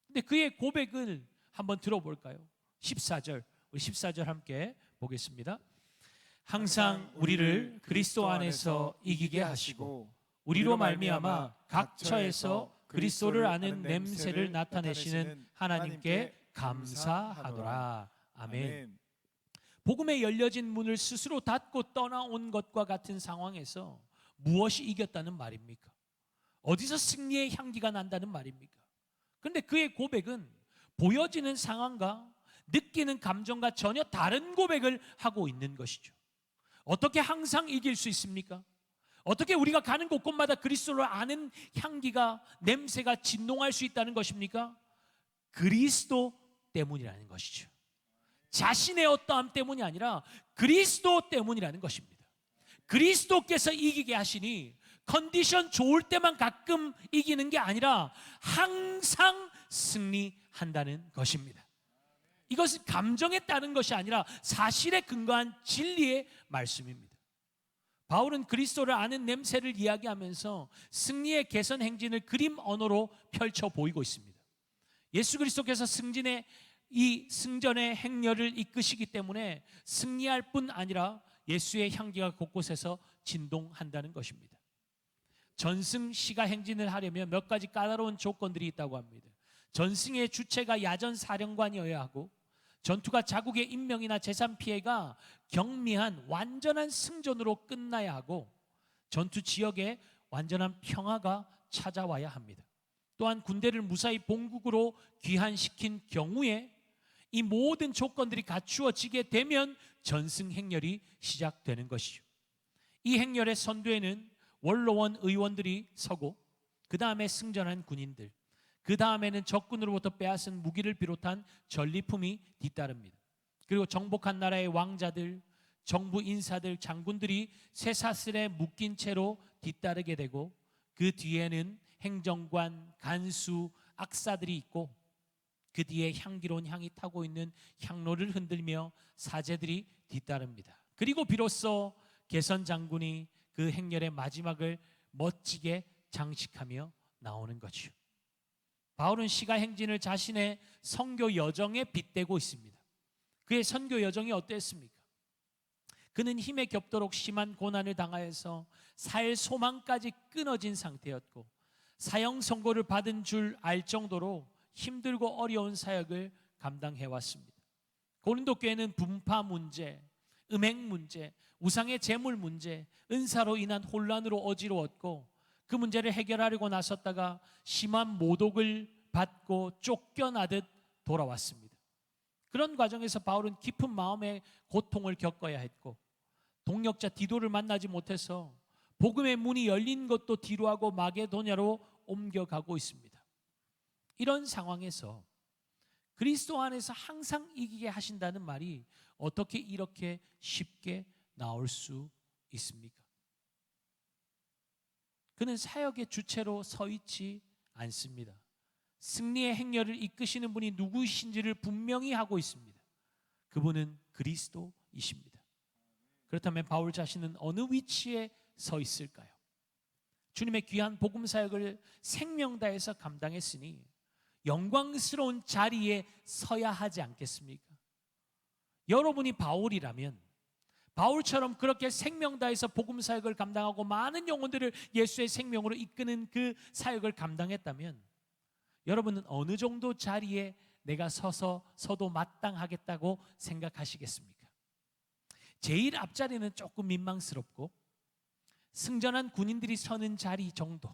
근데 그의 고백을 한번 들어볼까요? 14절, 우리 14절 함께 보겠습니다. 항상 우리를 그리스도 안에서 이기게 하시고 우리로 말미암아 각 처에서 그리스도를 아는 냄새를 나타내시는 하나님께 감사하노라. 아멘. 복음에 열려진 문을 스스로 닫고 떠나온 것과 같은 상황에서 무엇이 이겼다는 말입니까? 어디서 승리의 향기가 난다는 말입니까? 그런데 그의 고백은 보여지는 상황과 느끼는 감정과 전혀 다른 고백을 하고 있는 것이죠. 어떻게 항상 이길 수 있습니까? 어떻게 우리가 가는 곳곳마다 그리스도를 아는 향기가, 냄새가 진동할 수 있다는 것입니까? 그리스도 때문이라는 것이죠. 자신의 어떠함 때문이 아니라 그리스도 때문이라는 것입니다. 그리스도께서 이기게 하시니 컨디션 좋을 때만 가끔 이기는 게 아니라 항상 승리한다는 것입니다. 이것은 감정에 따른 것이 아니라 사실에 근거한 진리의 말씀입니다. 바울은 그리스도를 아는 냄새를 이야기하면서 승리의 개선 행진을 그림 언어로 펼쳐 보이고 있습니다. 예수 그리스도께서 이 승전의 행렬을 이끄시기 때문에 승리할 뿐 아니라 예수의 향기가 곳곳에서 진동한다는 것입니다. 전승 시가 행진을 하려면 몇 가지 까다로운 조건들이 있다고 합니다. 전승의 주체가 야전 사령관이어야 하고, 전투가 자국의 인명이나 재산 피해가 경미한 완전한 승전으로 끝나야 하고, 전투 지역에 완전한 평화가 찾아와야 합니다. 또한 군대를 무사히 본국으로 귀환시킨 경우에 이 모든 조건들이 갖추어지게 되면 전승 행렬이 시작되는 것이죠. 이 행렬의 선두에는 원로원 의원들이 서고, 그 다음에 승전한 군인들, 그 다음에는 적군으로부터 빼앗은 무기를 비롯한 전리품이 뒤따릅니다. 그리고 정복한 나라의 왕자들, 정부 인사들, 장군들이 쇠사슬에 묶인 채로 뒤따르게 되고, 그 뒤에는 행정관, 간수, 악사들이 있고, 그 뒤에 향기로운 향이 타고 있는 향로를 흔들며 사제들이 뒤따릅니다. 그리고 비로소 개선 장군이 그 행렬의 마지막을 멋지게 장식하며 나오는 거죠. 바울은 시가 행진을 자신의 선교 여정에 빗대고 있습니다. 그의 선교 여정이 어땠습니까? 그는 힘에 겹도록 심한 고난을 당하여서 살 소망까지 끊어진 상태였고, 사형 선고를 받은 줄 알 정도로 힘들고 어려운 사역을 감당해 왔습니다. 고린도 교회는 분파 문제, 음행 문제, 우상의 제물 문제, 은사로 인한 혼란으로 어지러웠고, 그 문제를 해결하려고 나섰다가 심한 모독을 받고 쫓겨나듯 돌아왔습니다. 그런 과정에서 바울은 깊은 마음의 고통을 겪어야 했고, 동역자 디도를 만나지 못해서 복음의 문이 열린 것도 뒤로하고 마게도냐로 옮겨가고 있습니다. 이런 상황에서 그리스도 안에서 항상 이기게 하신다는 말이 어떻게 이렇게 쉽게 나올 수 있습니까? 그는 사역의 주체로 서 있지 않습니다. 승리의 행렬을 이끄시는 분이 누구이신지를 분명히 하고 있습니다. 그분은 그리스도이십니다. 그렇다면 바울 자신은 어느 위치에 서 있을까요? 주님의 귀한 복음 사역을 생명 다해서 감당했으니 영광스러운 자리에 서야 하지 않겠습니까? 여러분이 바울이라면, 바울처럼 그렇게 생명 다해서 복음 사역을 감당하고 많은 영혼들을 예수의 생명으로 이끄는 그 사역을 감당했다면, 여러분은 어느 정도 자리에 내가 서도 마땅하겠다고 생각하시겠습니까? 제일 앞자리는 조금 민망스럽고, 승전한 군인들이 서는 자리 정도,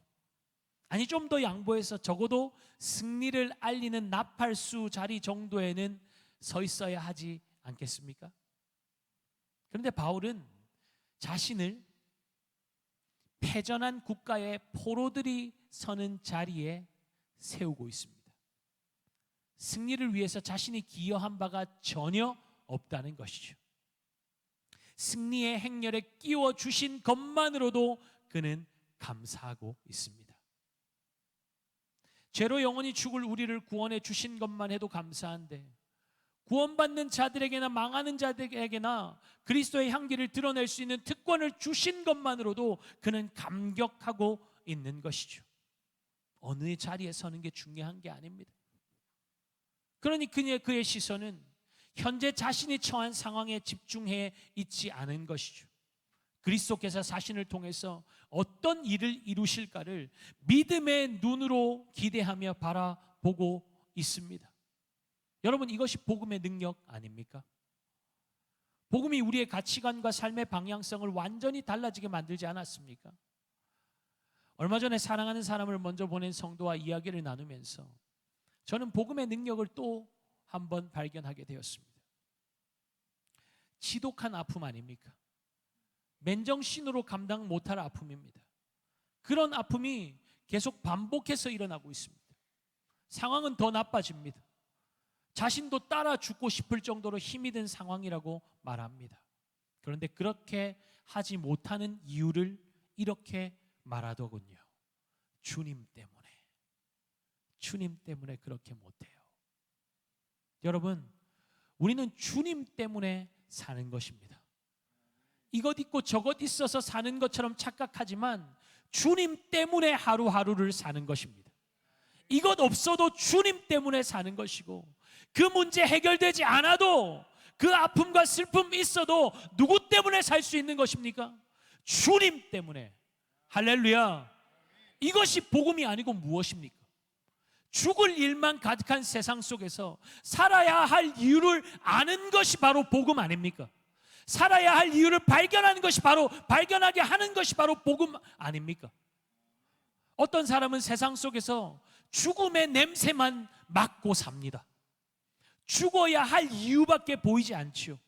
아니 좀 더 양보해서 적어도 승리를 알리는 나팔수 자리 정도에는 서 있어야 하지 않겠습니까? 그런데 바울은 자신을 패전한 국가의 포로들이 서는 자리에 세우고 있습니다. 승리를 위해서 자신이 기여한 바가 전혀 없다는 것이죠. 승리의 행렬에 끼워 주신 것만으로도 그는 감사하고 있습니다. 죄로 영원히 죽을 우리를 구원해 주신 것만 해도 감사한데, 구원받는 자들에게나 망하는 자들에게나 그리스도의 향기를 드러낼 수 있는 특권을 주신 것만으로도 그는 감격하고 있는 것이죠. 어느 자리에 서는 게 중요한 게 아닙니다. 그러니 그의 시선은 현재 자신이 처한 상황에 집중해 있지 않은 것이죠. 그리스도께서 자신을 통해서 어떤 일을 이루실까를 믿음의 눈으로 기대하며 바라보고 있습니다. 여러분, 이것이 복음의 능력 아닙니까? 복음이 우리의 가치관과 삶의 방향성을 완전히 달라지게 만들지 않았습니까? 얼마 전에 사랑하는 사람을 먼저 보낸 성도와 이야기를 나누면서 저는 복음의 능력을 또 한번 발견하게 되었습니다. 지독한 아픔 아닙니까? 맨정신으로 감당 못할 아픔입니다. 그런 아픔이 계속 반복해서 일어나고 있습니다. 상황은 더 나빠집니다. 자신도 따라 죽고 싶을 정도로 힘이 든 상황이라고 말합니다. 그런데 그렇게 하지 못하는 이유를 이렇게 말하더군요. 주님 때문에 그렇게 못해요. 여러분, 우리는 주님 때문에 사는 것입니다. 이것 있고 저것 있어서 사는 것처럼 착각하지만 주님 때문에 하루하루를 사는 것입니다. 이것 없어도 주님 때문에 사는 것이고, 그 문제 해결되지 않아도 그 아픔과 슬픔 있어도 누구 때문에 살 수 있는 것입니까? 주님 때문에. 할렐루야. 이것이 복음이 아니고 무엇입니까? 죽을 일만 가득한 세상 속에서 살아야 할 이유를 아는 것이 바로 복음 아닙니까? 살아야 할 이유를 발견하는 것이 발견하게 하는 것이 바로 복음 아닙니까? 어떤 사람은 세상 속에서 죽음의 냄새만 맡고 삽니다. 죽어야 할 이유밖에 보이지 않지요.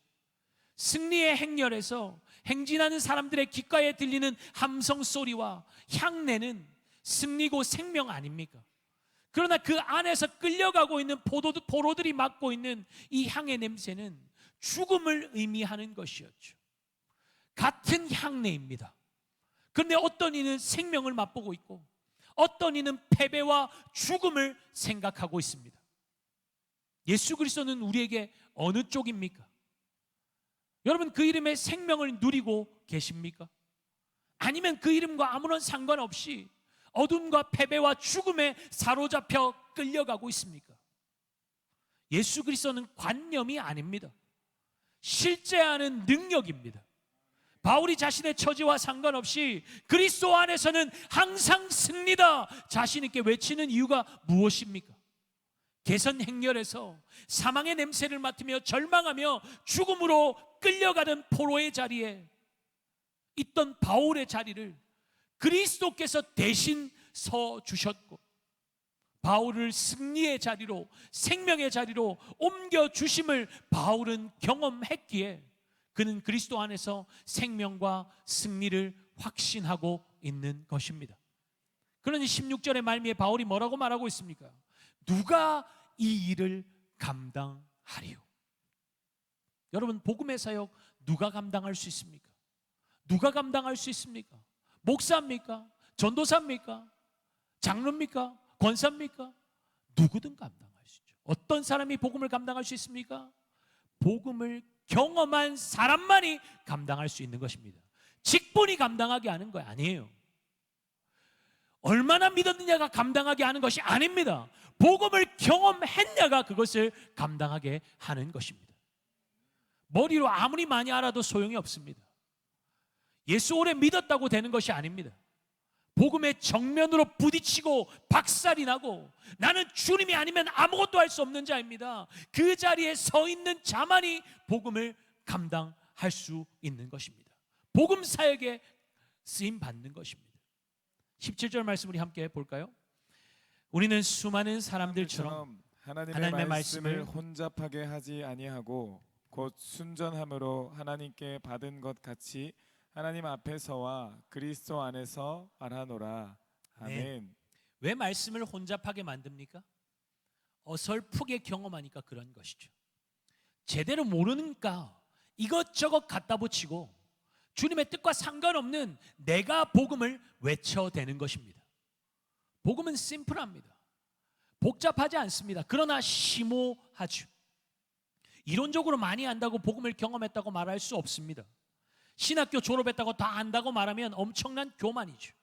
승리의 행렬에서 행진하는 사람들의 귓가에 들리는 함성 소리와 향내는 승리고 생명 아닙니까? 그러나 그 안에서 끌려가고 있는 포로들이 맡고 있는 이 향의 냄새는 죽음을 의미하는 것이었죠. 같은 향내입니다. 그런데 어떤 이는 생명을 맛보고 있고 어떤 이는 패배와 죽음을 생각하고 있습니다. 예수 그리스도는 우리에게 어느 쪽입니까? 여러분, 그 이름의 생명을 누리고 계십니까? 아니면 그 이름과 아무런 상관없이 어둠과 패배와 죽음에 사로잡혀 끌려가고 있습니까? 예수 그리스도는 관념이 아닙니다. 실제하는 능력입니다. 바울이 자신의 처지와 상관없이 그리스도 안에서는 항상 승리다 자신 있게 외치는 이유가 무엇입니까? 개선 행렬에서 사망의 냄새를 맡으며 절망하며 죽음으로 끌려가던 포로의 자리에 있던 바울의 자리를 그리스도께서 대신 서 주셨고 바울을 승리의 자리로, 생명의 자리로 옮겨 주심을 바울은 경험했기에 그는 그리스도 안에서 생명과 승리를 확신하고 있는 것입니다. 그러니 16절의 말미에 바울이 뭐라고 말하고 있습니까? 누가 이 일을 감당하리요? 여러분, 복음의 사역 누가 감당할 수 있습니까? 누가 감당할 수 있습니까? 목사입니까? 전도사입니까? 장로입니까? 권사입니까? 누구든 감당할 수 있죠. 어떤 사람이 복음을 감당할 수 있습니까? 복음을 경험한 사람만이 감당할 수 있는 것입니다. 직분이 감당하게 하는 거 아니에요. 얼마나 믿었느냐가 감당하게 하는 것이 아닙니다. 복음을 경험했냐가 그것을 감당하게 하는 것입니다. 머리로 아무리 많이 알아도 소용이 없습니다. 예수 오래 믿었다고 되는 것이 아닙니다. 복음의 정면으로 부딪히고 박살이 나고 나는 주님이 아니면 아무것도 할 수 없는 자입니다. 그 자리에 서 있는 자만이 복음을 감당할 수 있는 것입니다. 복음 사역에 쓰임 받는 것입니다. 17절 말씀 우리 함께 볼까요? 우리는 수많은 사람들처럼 하나님의 말씀을 혼잡하게 하지 아니하고 곧 순전함으로 하나님께 받은 것 같이 하나님 앞에서와 그리스도 안에서 말하노라. 아멘. 네. 왜 말씀을 혼잡하게 만듭니까? 어설프게 경험하니까 그런 것이죠. 제대로 모르니까 이것저것 갖다 붙이고 주님의 뜻과 상관없는 내가 복음을 외쳐대는 것입니다. 복음은 심플합니다. 복잡하지 않습니다. 그러나 심오하죠. 이론적으로 많이 안다고 복음을 경험했다고 말할 수 없습니다. 신학교 졸업했다고 다 안다고 말하면 엄청난 교만이죠.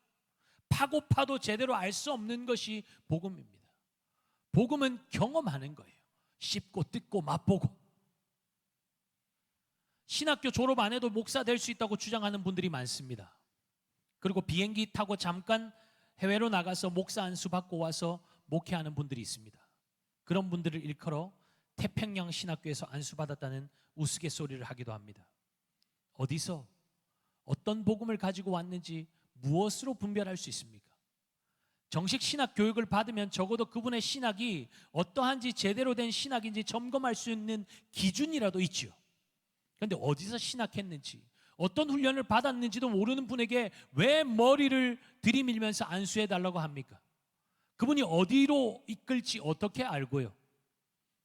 파고 파도 제대로 알 수 없는 것이 복음입니다. 복음은 경험하는 거예요. 씹고 뜯고 맛보고. 신학교 졸업 안 해도 목사 될 수 있다고 주장하는 분들이 많습니다. 그리고 비행기 타고 잠깐 해외로 나가서 목사 안수 받고 와서 목회하는 분들이 있습니다. 그런 분들을 일컬어 태평양 신학교에서 안수 받았다는 우스갯소리를 하기도 합니다. 어디서 어떤 복음을 가지고 왔는지 무엇으로 분별할 수 있습니까? 정식 신학 교육을 받으면 적어도 그분의 신학이 어떠한지 제대로 된 신학인지 점검할 수 있는 기준이라도 있죠. 그런데 어디서 신학했는지 어떤 훈련을 받았는지도 모르는 분에게 왜 머리를 들이밀면서 안수해 달라고 합니까? 그분이 어디로 이끌지 어떻게 알고요?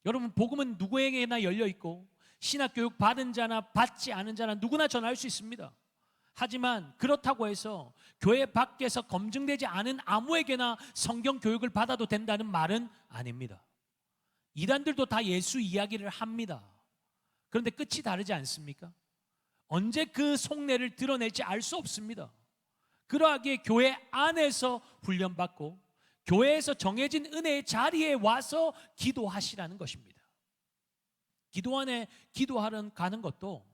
여러분, 복음은 누구에게나 열려 있고 신학교육 받은 자나 받지 않은 자나 누구나 전할 수 있습니다. 하지만 그렇다고 해서 교회 밖에서 검증되지 않은 아무에게나 성경 교육을 받아도 된다는 말은 아닙니다. 이단들도 다 예수 이야기를 합니다. 그런데 끝이 다르지 않습니까? 언제 그 속내를 드러낼지 알 수 없습니다. 그러하기에 교회 안에서 훈련받고 교회에서 정해진 은혜의 자리에 와서 기도하시라는 것입니다. 기도원에 기도하러 가는 것도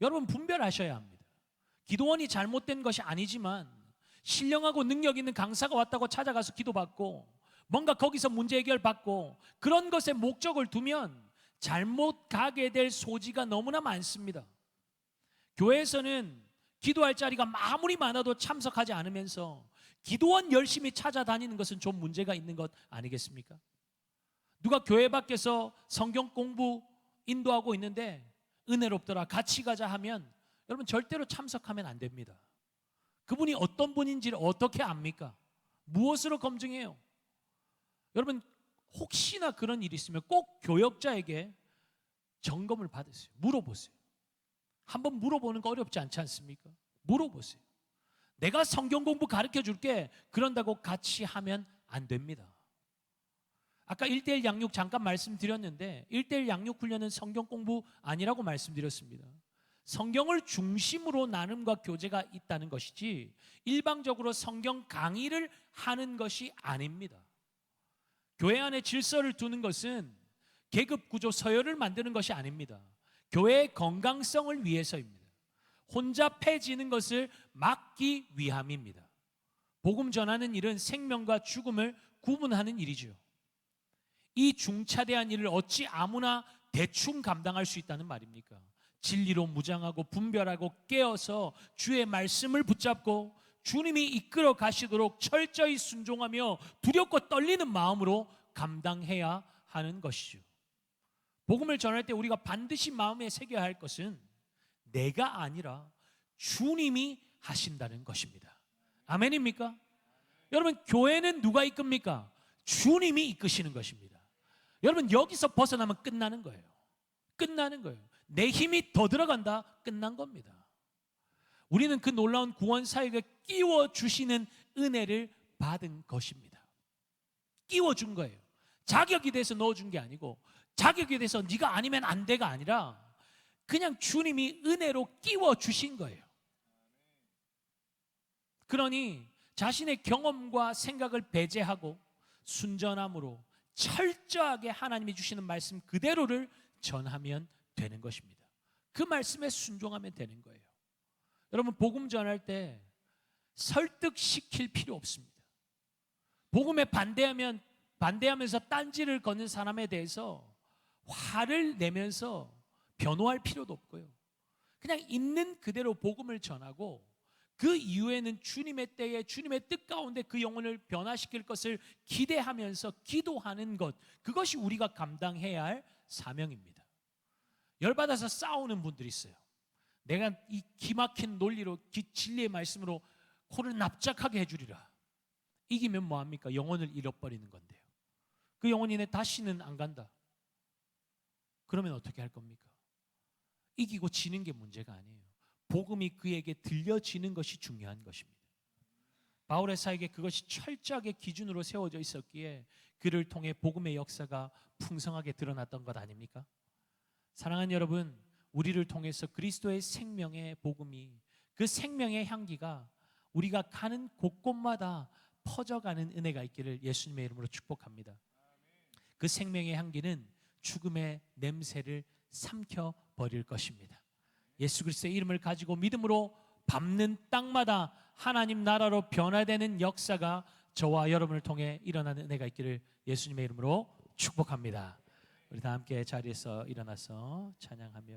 여러분 분별하셔야 합니다. 기도원이 잘못된 것이 아니지만 신령하고 능력 있는 강사가 왔다고 찾아가서 기도받고 뭔가 거기서 문제 해결받고 그런 것에 목적을 두면 잘못 가게 될 소지가 너무나 많습니다. 교회에서는 기도할 자리가 아무리 많아도 참석하지 않으면서 기도원 열심히 찾아다니는 것은 좀 문제가 있는 것 아니겠습니까? 누가 교회 밖에서 성경 공부 인도하고 있는데 은혜롭더라 같이 가자 하면 여러분 절대로 참석하면 안 됩니다. 그분이 어떤 분인지를 어떻게 압니까? 무엇으로 검증해요? 여러분 혹시나 그런 일이 있으면 꼭 교역자에게 점검을 받으세요. 물어보세요. 한번 물어보는 거 어렵지 않지 않습니까? 물어보세요. 내가 성경 공부 가르쳐 줄게 그런다고 같이 하면 안 됩니다. 아까 1:1 양육 잠깐 말씀드렸는데 1:1 양육 훈련은 성경 공부 아니라고 말씀드렸습니다. 성경을 중심으로 나눔과 교제가 있다는 것이지 일방적으로 성경 강의를 하는 것이 아닙니다. 교회 안에 질서를 두는 것은 계급 구조 서열을 만드는 것이 아닙니다. 교회의 건강성을 위해서입니다. 혼잡해지는 것을 막기 위함입니다. 복음 전하는 일은 생명과 죽음을 구분하는 일이죠. 이 중차대한 일을 어찌 아무나 대충 감당할 수 있다는 말입니까? 진리로 무장하고 분별하고 깨어서 주의 말씀을 붙잡고 주님이 이끌어 가시도록 철저히 순종하며 두렵고 떨리는 마음으로 감당해야 하는 것이죠. 복음을 전할 때 우리가 반드시 마음에 새겨야 할 것은 내가 아니라 주님이 하신다는 것입니다. 아멘입니까? 여러분 교회는 누가 이끕니까? 주님이 이끄시는 것입니다. 여러분 여기서 벗어나면 끝나는 거예요. 끝나는 거예요. 내 힘이 더 들어간다? 끝난 겁니다. 우리는 그 놀라운 구원 사역에 끼워주시는 은혜를 받은 것입니다. 끼워준 거예요. 자격이 돼서 넣어준 게 아니고 자격이 돼서 네가 아니면 안 돼가 아니라 그냥 주님이 은혜로 끼워주신 거예요. 그러니 자신의 경험과 생각을 배제하고 순전함으로 철저하게 하나님이 주시는 말씀 그대로를 전하면 되는 것입니다. 그 말씀에 순종하면 되는 거예요. 여러분 복음 전할 때 설득시킬 필요 없습니다. 복음에 반대하면서 딴지를 거는 사람에 대해서 화를 내면서 변호할 필요도 없고요. 그냥 있는 그대로 복음을 전하고 그 이후에는 주님의 때에 주님의 뜻 가운데 그 영혼을 변화시킬 것을 기대하면서 기도하는 것, 그것이 우리가 감당해야 할 사명입니다. 열받아서 싸우는 분들이 있어요. 내가 이 기막힌 논리로 진리의 말씀으로 코를 납작하게 해주리라. 이기면 뭐합니까? 영혼을 잃어버리는 건데요. 그 영혼이 내 다시는 안 간다. 그러면 어떻게 할 겁니까? 이기고 지는 게 문제가 아니에요. 복음이 그에게 들려지는 것이 중요한 것입니다. 바울의 사역에 그것이 철저하게 기준으로 세워져 있었기에 그를 통해 복음의 역사가 풍성하게 드러났던 것 아닙니까? 사랑하는 여러분, 우리를 통해서 그리스도의 생명의 복음이, 그 생명의 향기가 우리가 가는 곳곳마다 퍼져가는 은혜가 있기를 예수님의 이름으로 축복합니다. 그 생명의 향기는 죽음의 냄새를 삼켜버릴 것입니다. 예수 그리스도의 이름을 가지고 믿음으로 밟는 땅마다 하나님 나라로 변화되는 역사가 저와 여러분을 통해 일어나는 은혜가 있기를 예수님의 이름으로 축복합니다. 우리 다 함께 자리에서 일어나서 찬양하며